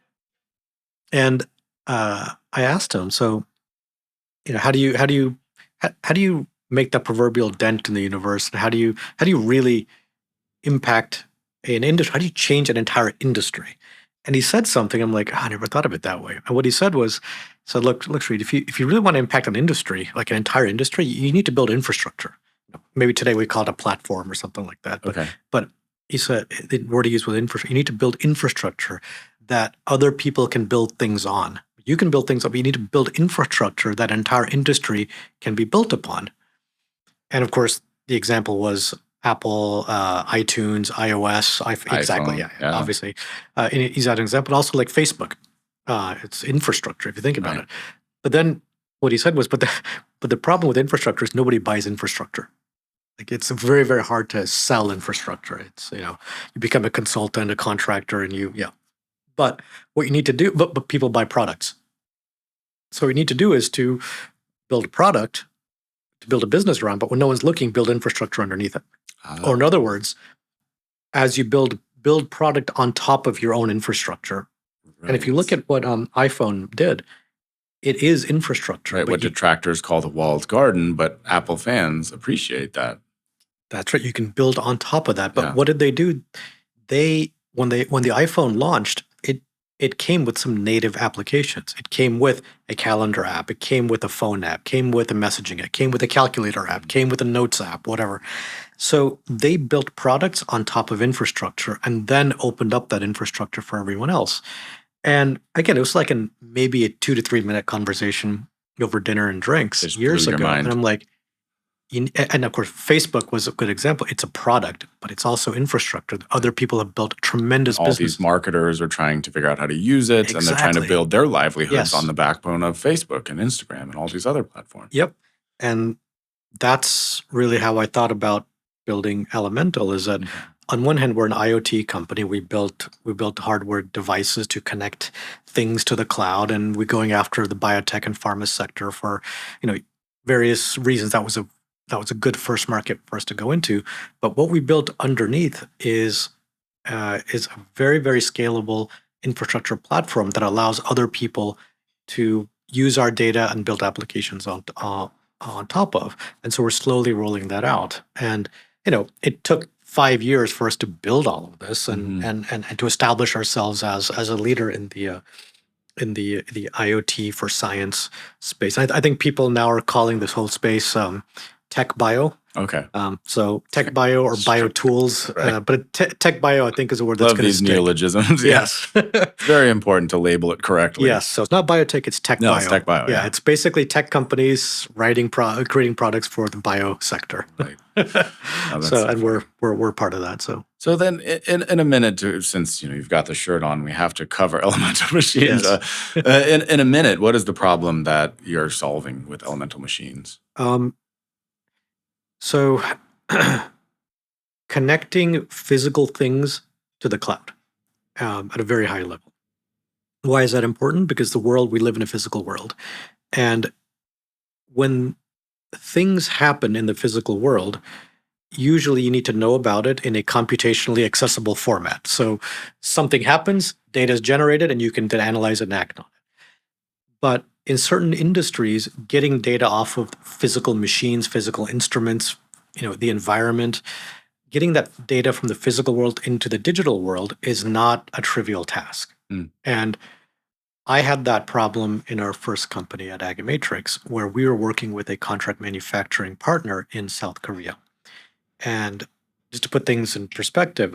and I asked him, so how do you make that proverbial dent in the universe, and how do you really impact an industry? How do you change an entire industry? And he said something. I'm like, I never thought of it that way. And what he said was, so look, Sreed, if you really want to impact an industry, like an entire industry, you need to build infrastructure. Maybe today we call it a platform or something like that. But Okay. but he said the word he used was infrastructure. You need to build infrastructure that other people can build things on. You can build things up. You need to build infrastructure that entire industry can be built upon. And of course, the example was Apple, iTunes, iOS. Exactly, iPhone. yeah, Yeah. obviously. And he's that example, but also like Facebook. It's infrastructure if you think about Right. it. But then what he said was, but the problem with infrastructure is nobody buys infrastructure. Like, it's very, very hard to sell infrastructure. It's you become a consultant, a contractor, and yeah. But what you need to do, but people buy products. So what you need to do is to build a product to build a business around, but when no one's looking, build infrastructure underneath it. Or in Ah, other words, as you build product on top of your own infrastructure. And if you look right. at what iPhone did, it is infrastructure, Right, what but detractors call the walled garden, but Apple fans appreciate that. that's right. You can build on top of that. But Yeah. what did they do? When the iPhone launched, it came with some native applications. It came with a calendar app. It came with a phone app. Came with a messaging app. Came with a calculator app. Came with a notes app. Whatever. So they built products on top of infrastructure and then opened up that infrastructure for everyone else. And again, it was like maybe a 2 to 3 minute conversation over dinner and drinks Just blew years your ago. And mind. I'm like, and of course, Facebook was a good example. It's a product, but it's also infrastructure. Other people have built And tremendous all these businesses. marketers are trying to figure out how to use it, and they're trying to Exactly. build their livelihoods on Yes. the backbone of Facebook and Instagram and all these other platforms. Yep. And that's really how I thought about building Elemental. Is that on one hand, we're an IoT company. We built hardware devices to connect things to the cloud, and we're going after the biotech and pharma sector for, you know, various reasons. That was a good first market for us to go into. But what we built underneath is a very, very scalable infrastructure platform that allows other people to use our data and build applications on top of. And so we're slowly rolling that out. And it took 5 years for us to build all of this and Mhm. and to establish ourselves as a leader in the IoT for science space. I think people now are calling this whole space tech bio. Okay. So tech bio or bio tools, Right. but tech bio I think is a word that's Love going to these stick. neologisms. Yeah. Yes. It's very important to label it correctly. Yes. So it's not biotech, it's tech No, it's bio. tech bio. Yeah, Yeah. it's basically tech companies creating products for the bio sector. Right. Oh, that's so And funny. we're part of that. So So then, in a minute, since you've got the shirt on, we have to cover elemental machines. yes. In a minute, what is the problem that you're solving with elemental machines? So connecting physical things to the cloud at a very high level. Why is that important? Because we live in a physical world. And when things happen in the physical world, usually you need to know about it in a computationally accessible format. So something happens, data is generated, and you can then analyze it and act on it. But in certain industries, getting data off of physical machines, physical instruments, the environment, getting that data from the physical world into the digital world is not a trivial task. Mm. And I had that problem in our first company at Agamatrix, where we were working with a contract manufacturing partner in South Korea. And just to put things in perspective,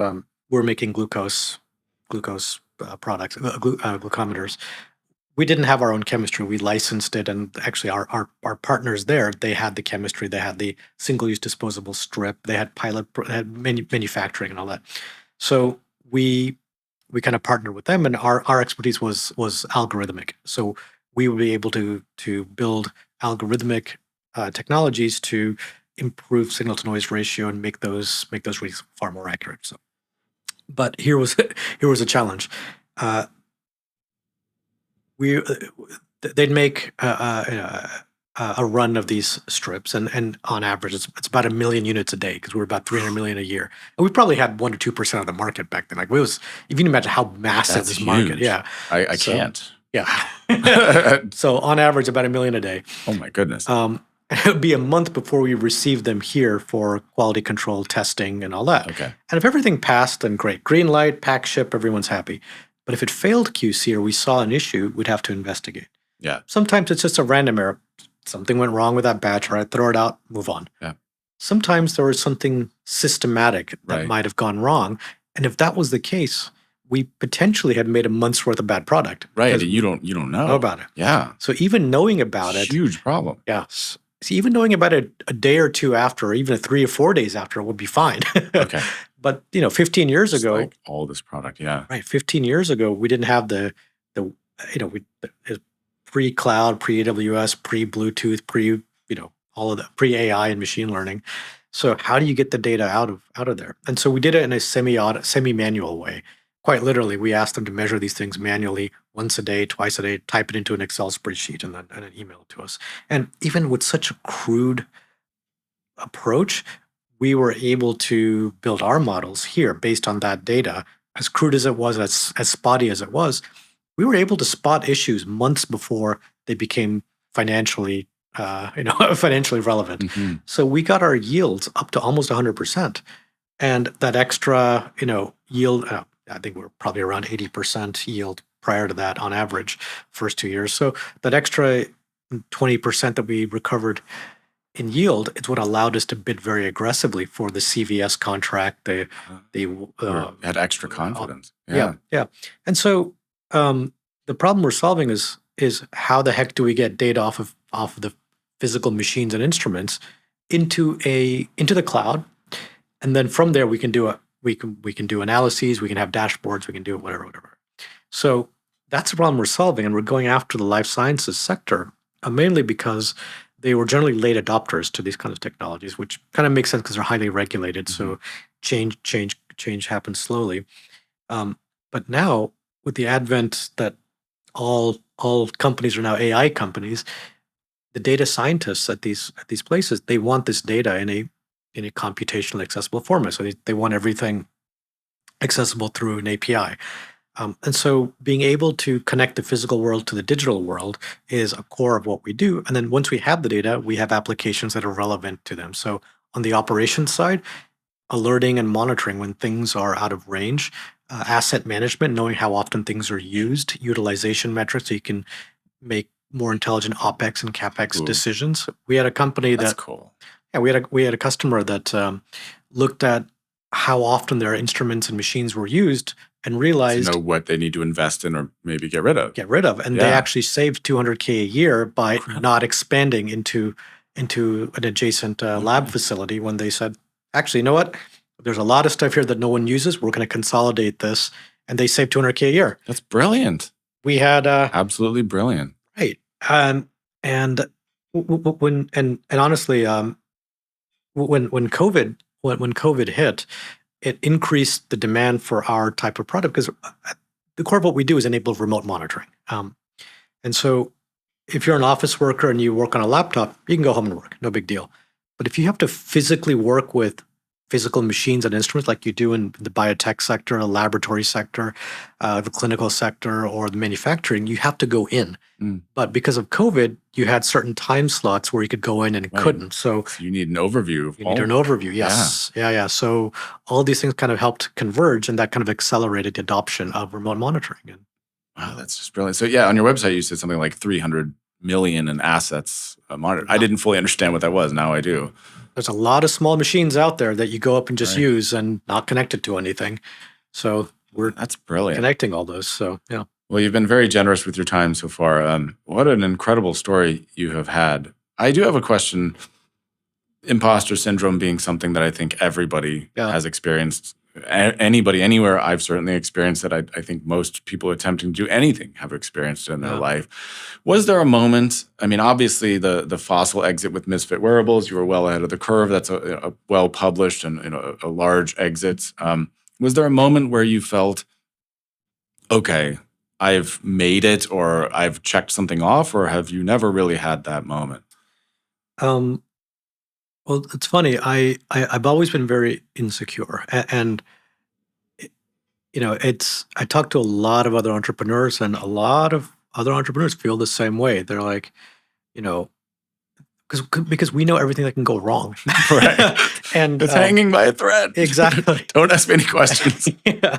we're making glucose products, glucometers. We didn't have our own chemistry. We licensed it, and actually, our partners there, they had the chemistry, they had the single-use disposable strip, they had they had manufacturing and all that. So we kind of partnered with them, and our expertise was algorithmic. So we would be able to build algorithmic technologies to improve signal to noise ratio and make those reads far more accurate. So, but here was here was a challenge. We they'd make a run of these strips, and on average, it's about 1 million units a day because we're about 300 million a year, and we probably had 1 to 2% of the market back then. Like it was, if you can imagine how massive That's this market, huge. yeah. I So can't. yeah. So on average, about 1 million a day. Oh my goodness. It would be a month before we received them here for quality control testing and all that. Okay. And if everything passed, then great. Green light, pack, ship, everyone's happy. But if it failed QC or we saw an issue, we'd have to investigate. Yeah. Sometimes it's just a random error. Something went wrong with that batch, right? Throw it out, move on. Yeah. Sometimes there was something systematic that Right. might have gone wrong. And if that was the case, we potentially had made a month's worth of bad product. Right. because You don't know know about it. Yeah. So even knowing about it, Huge problem. yeah. See, even knowing about it a day or two after, or even 3 or 4 days after, would be fine. Okay. But 15 years Just ago, like all this product. Yeah. right? 15 years ago, we didn't have the pre-cloud, pre-AWS, pre-Bluetooth, all of the pre-AI and machine learning. So how do you get the data out of there? And so we did it in a semi-manual way. Quite literally, we asked them to measure these things manually once a day, twice a day, type it into an Excel spreadsheet, and then email it to us. And even with such a crude approach, we were able to build our models here based on that data. As crude as it was, as spotty as it was, we were able to spot issues months before they became financially, financially relevant. Mm-hmm. So we got our yields up to almost 100%, and that extra, yield. I think we're probably around 80% yield prior to that on average, first 2 years. So that extra 20% that we recovered in yield, it's what allowed us to bid very aggressively for the CVS contract. Had extra confidence. Yeah. And so the problem we're solving is how the heck do we get data off of the physical machines and instruments into the cloud, and then from there we can do analyses, we can have dashboards, we can do whatever. So that's the problem we're solving, and we're going after the life sciences sector mainly because they were generally late adopters to these kinds of technologies, which kind of makes sense because they're highly regulated. Mm-hmm. So change happens slowly. But now, with the advent that all companies are now AI companies, the data scientists at these places, they want this data in a computationally accessible format. So they want everything accessible through an API. And so being able to connect the physical world to the digital world is a core of what we do. And then once we have the data, we have applications that are relevant to them. So on the operations side, alerting and monitoring when things are out of range, asset management, knowing how often things are used, utilization metrics, so you can make more intelligent OpEx and CapEx decisions. We had a company That's cool. Yeah, we had a customer that looked at how often their instruments and machines were used and realized to know what they need to invest in or maybe get rid of. And they actually saved $200K a year by not expanding into an adjacent lab facility when they said, actually, you know what? There's a lot of stuff here that no one uses. We're going to consolidate this, and they saved $200K a year. That's brilliant. We had absolutely brilliant. Right, and honestly, when COVID hit, it increased the demand for our type of product because the core of what we do is enable remote monitoring. And so if you're an office worker and you work on a laptop, you can go home and work, no big deal. But if you have to physically work with physical machines and instruments like you do in the biotech sector, the laboratory sector, the clinical sector, or the manufacturing, you have to go in. But because of COVID, you had certain time slots where you could go in and couldn't. So you need an overview. You need an overview, yes. Yeah. So all these things kind of helped converge, and that kind of accelerated the adoption of remote monitoring. Wow, that's just brilliant. So yeah, on your website, you said something like 300 million in assets monitored. I didn't fully understand what that was. Now I do. There's a lot of small machines out there that you go up and just use and not connected to anything. So that's brilliant. Connecting all those. So yeah. Well, you've been very generous with your time so far. What an incredible story you have had. I do have a question. Imposter syndrome being something that I think everybody has experienced. Anybody, anywhere, I've certainly experienced it. I think most people attempting to do anything have experienced it in their life. Was there a moment, I mean, obviously the fossil exit with Misfit Wearables, you were well ahead of the curve. That's a well-published and a large exit. Was there a moment where you felt, okay, I've made it, or I've checked something off, or have you never really had that moment? Well, it's funny. I've always been very insecure, and I talk to a lot of other entrepreneurs, and a lot of other entrepreneurs feel the same way. They're like, because we know everything that can go wrong, right? And it's hanging by a thread. Exactly. Don't ask me any questions. Yeah.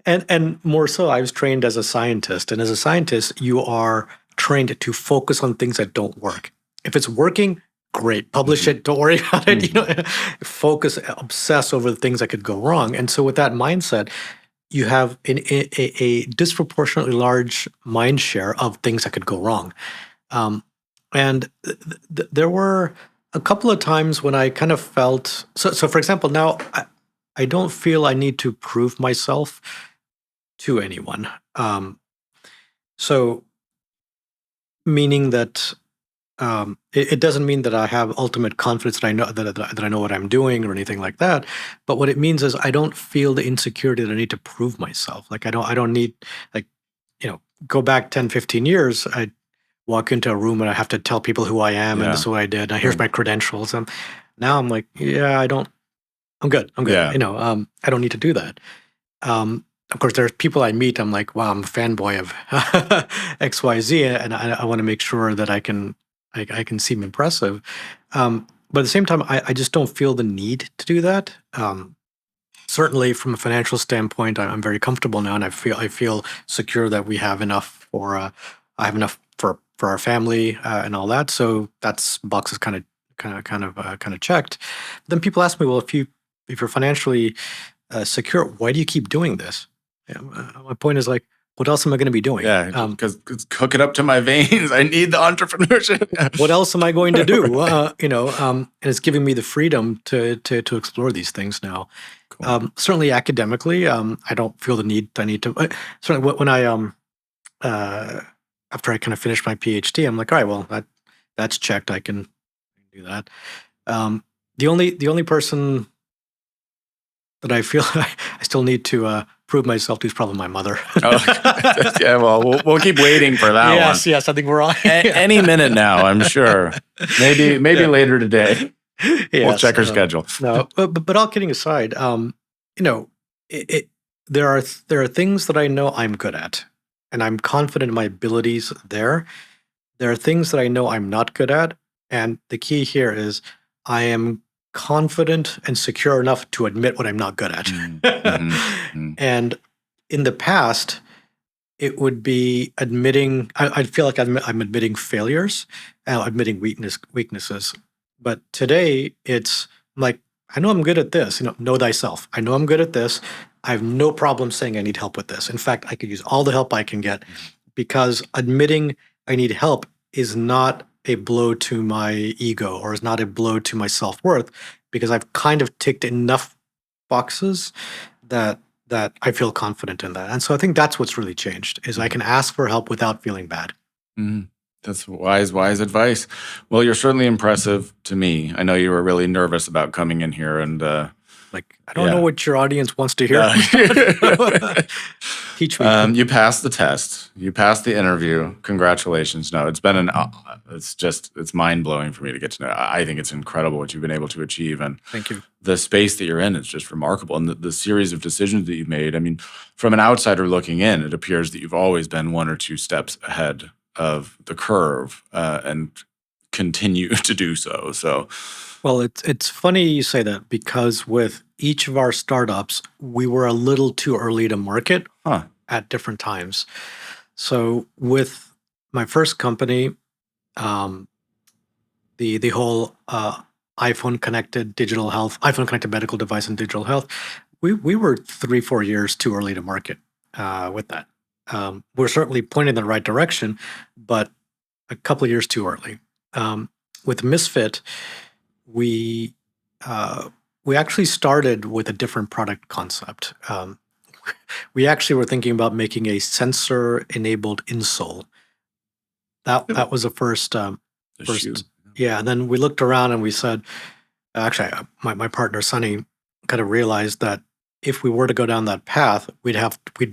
And more so, I was trained as a scientist. And as a scientist, you are trained to focus on things that don't work. If it's working, great. Publish it. Don't worry about it. Focus, obsess over the things that could go wrong. And so with that mindset, you have a disproportionately large mind share of things that could go wrong. And there were a couple of times when I kind of felt, so for example, now I don't feel I need to prove myself to anyone. So meaning that it doesn't mean that I have ultimate confidence that I know that I know what I'm doing or anything like that. But what it means is I don't feel the insecurity that I need to prove myself. Like I don't need, like, go back 10, 15 years, I walk into a room and I have to tell people who I am and this is what I did. Now here's my credentials. Now I'm like, yeah, I'm good. I'm good. Yeah. I don't need to do that. Of course, there's people I meet. I'm like, wow, I'm a fanboy of XYZ, and I want to make sure that I can seem impressive. But at the same time, I just don't feel the need to do that. Certainly, from a financial standpoint, I'm very comfortable now, and I feel secure that we have enough for I have enough for our family and all that. So that's boxes kind of checked. Then people ask me, well, if you're financially secure, why do you keep doing this? Yeah, my point is like, what else am I going to be doing? Yeah, because it's cooking up to my veins. I need the entrepreneurship. What else am I going to do? And it's giving me the freedom to explore these things now. Cool. Certainly academically, I don't feel the need. I need to. Certainly, when I after I kind of finished my PhD, I'm like, all right, well, that's checked. I can do that. The only person that I feel I still need to prove myself to is probably my mother. Yeah, well, we'll keep waiting for that one. Yes, I think we're on. Any minute now, I'm sure. Maybe later today. We'll Yes, check her schedule. No, but all kidding aside, there are things that I know I'm good at, and I'm confident in my abilities there. There are things that I know I'm not good at, and the key here is I am confident and secure enough to admit what I'm not good at. And in the past, it would be admitting. I'd feel like I'm admitting failures, admitting weaknesses. But today, it's like I know I'm good at this. Know thyself. I know I'm good at this. I have no problem saying I need help with this. In fact, I could use all the help I can get, because admitting I need help is not a blow to my ego, or is not a blow to my self-worth, because I've kind of ticked enough boxes that I feel confident in that. And so I think that's what's really changed, is I can ask for help without feeling bad. That's wise advice. Well, you're certainly impressive to me. I know you were really nervous about coming in here, and like, I don't know what your audience wants to hear. Teach me. You passed the test. You passed the interview. Congratulations. No, it's been it's mind blowing for me to get to know. I think it's incredible what you've been able to achieve, and thank you. The space that you're in is just remarkable, and the series of decisions that you've made. I mean, from an outsider looking in, it appears that you've always been one or two steps ahead of the curve, and continue to do so. So, well, it's funny you say that, because with each of our startups, we were a little too early to market at different times. So with my first company, the whole iPhone connected digital health, iPhone connected medical device and digital health, we were 3-4 years too early to market with that. We're certainly pointing in the right direction, but a couple of years too early. With Misfit, we actually started with a different product concept. We actually were thinking about making a sensor-enabled insole. That was the first. Yeah. And then we looked around and we said, actually, my partner Sunny kind of realized that if we were to go down that path, we'd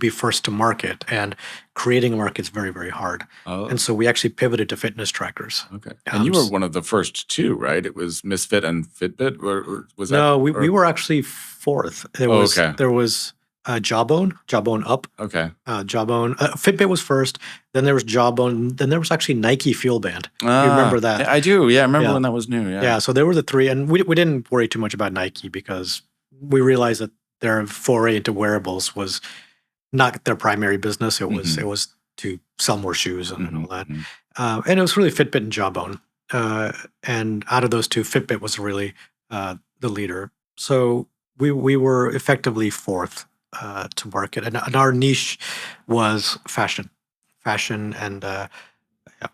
be first to market, and creating a market is very, very hard. And so we actually pivoted to fitness trackers. Okay. And you were one of the first two, right? It was Misfit and Fitbit, or was that? No, we were actually fourth. There was Jawbone Up. Okay. Jawbone. Fitbit was first. Then there was Jawbone. Then there was actually Nike Fuel Band. You remember that? I do. Yeah, I remember when that was new. Yeah. Yeah. So there were the three, and we didn't worry too much about Nike, because we realized that their foray into wearables was not their primary business. It was to sell more shoes and all that. And it was really Fitbit and Jawbone. And out of those two, Fitbit was really the leader. So we were effectively fourth to market, and our niche was fashion and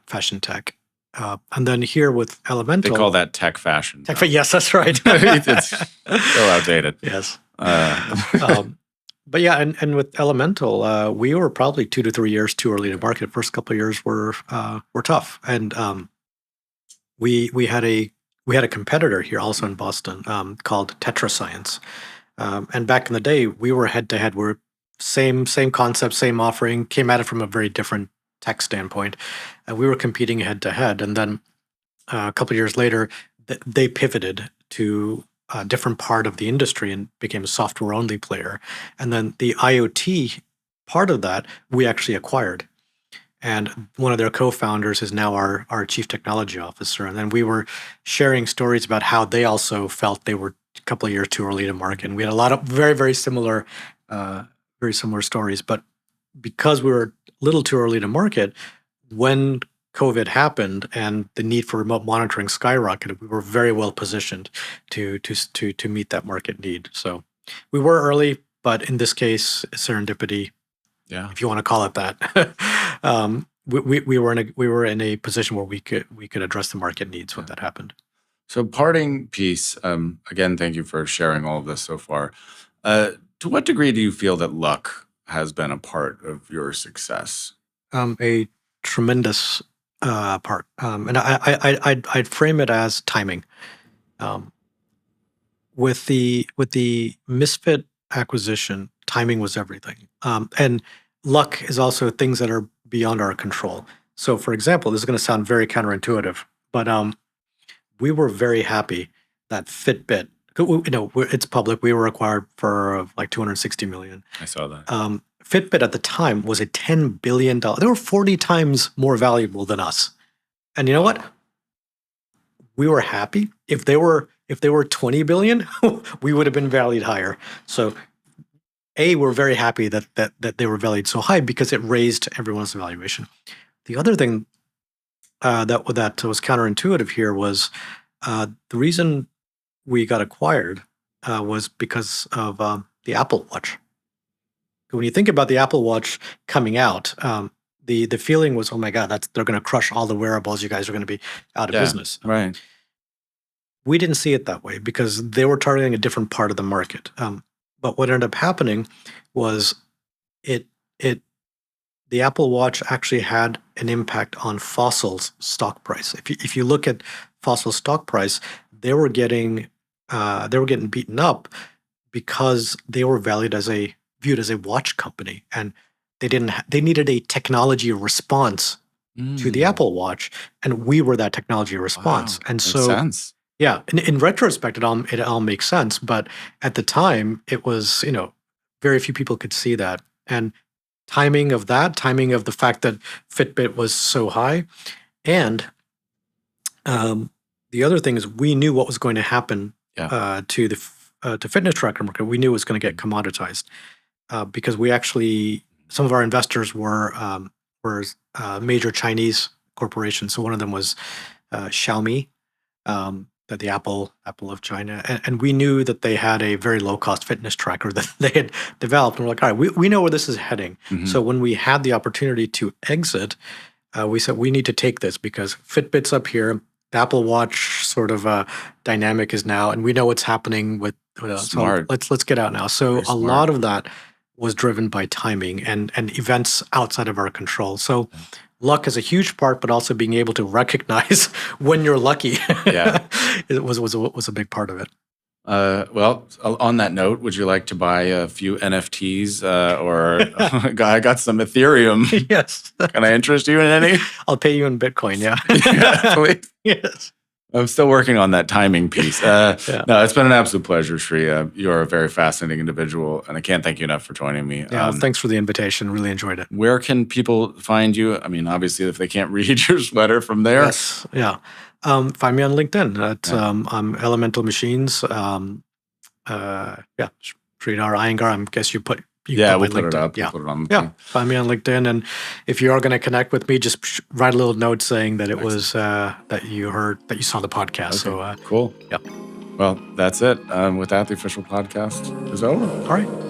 fashion tech. And then here with Elemental, they call that tech fashion. Yes, that's right. It's so outdated. Yes. But yeah, and with Elemental, we were probably 2 to 3 years too early to market. First couple of years were tough, and we had a competitor here also in Boston called TetraScience. And back in the day, we were head to head. We're same concept, same offering, came at it from a very different tech standpoint. And we were competing head to head. And then a couple of years later, they pivoted to a different part of the industry and became a software only player. And then the IoT part of that we actually acquired. And one of their co-founders is now our chief technology officer. And then we were sharing stories about how they also felt they were a couple of years too early to market. And we had a lot of very similar stories. But because we were a little too early to market, when COVID happened and the need for remote monitoring skyrocketed, we were very well positioned to meet that market need. So we were early, but in this case, serendipity, if you want to call it that. We were in a position where we could address the market needs when that happened. So parting piece, again, thank you for sharing all of this so far. To what degree do you feel that luck has been a part of your success? A tremendous part, and I'd frame it as timing. With the Misfit acquisition, timing was everything, and luck is also things that are beyond our control. So, for example, this is going to sound very counterintuitive, but we were very happy that Fitbit, it's public. We were acquired for like $260 million. I saw that. Fitbit at the time was a $10 billion. They were 40 times more valuable than us. And you know what? We were happy. If they were 20 billion, we would have been valued higher. So we're very happy that they were valued so high because it raised everyone's valuation. The other thing that was counterintuitive here was the reason we got acquired was because of the Apple Watch. When you think about the Apple Watch coming out, the feeling was, oh my God, they're going to crush all the wearables. You guys are going to be out of business. Right. We didn't see it that way because they were targeting a different part of the market. But what ended up happening was the Apple Watch actually had an impact on Fossil's stock price. If you look at Fossil's stock price, they were getting beaten up because they were viewed as a watch company, and they needed a technology response to the Apple Watch, and we were that technology response. Wow, and makes so sense. yeah, in retrospect, it all makes sense. But at the time, it was very few people could see that, and timing of the fact that Fitbit was so high, and the other thing is we knew what was going to happen to the fitness tracker market. We knew it was going to get commoditized because some of our investors were major Chinese corporations. So one of them was Xiaomi. The Apple of China, and we knew that they had a very low cost fitness tracker that they had developed. And we're like, all right, we know where this is heading. Mhm. So when we had the opportunity to exit, we said we need to take this because Fitbit's up here. The Apple Watch sort of dynamic is now, and we know what's happening with. Smart. So let's get out now. So Very a smart. lot of that was driven by timing and events outside of our control. So. Luck is a huge part, but also being able to recognize when you're lucky. Yeah. It was a big part of it. Well, on that note, would you like to buy a few NFTs or I got some Ethereum? Yes. Can I interest you in any? I'll pay you in Bitcoin, yeah. Yeah, please. Yes. I'm still working on that timing piece. No, it's been an absolute pleasure, Sri. You're a very fascinating individual, and I can't thank you enough for joining me. Yeah, thanks for the invitation. Really enjoyed it. Where can people find you? I mean, obviously, if they can't read your sweater from there. Yes, yeah. Find me on LinkedIn. I'm Elemental Machines. Sridhar Iyengar. I guess you put we'll my put it LinkedIn. up. Yeah. We'll put it on. Yeah, find me on LinkedIn, and if you are going to connect with me, just write a little note saying that it was that you saw the podcast. Okay. So Cool. Yep. Well, that's it. With that, the official podcast is over. All right.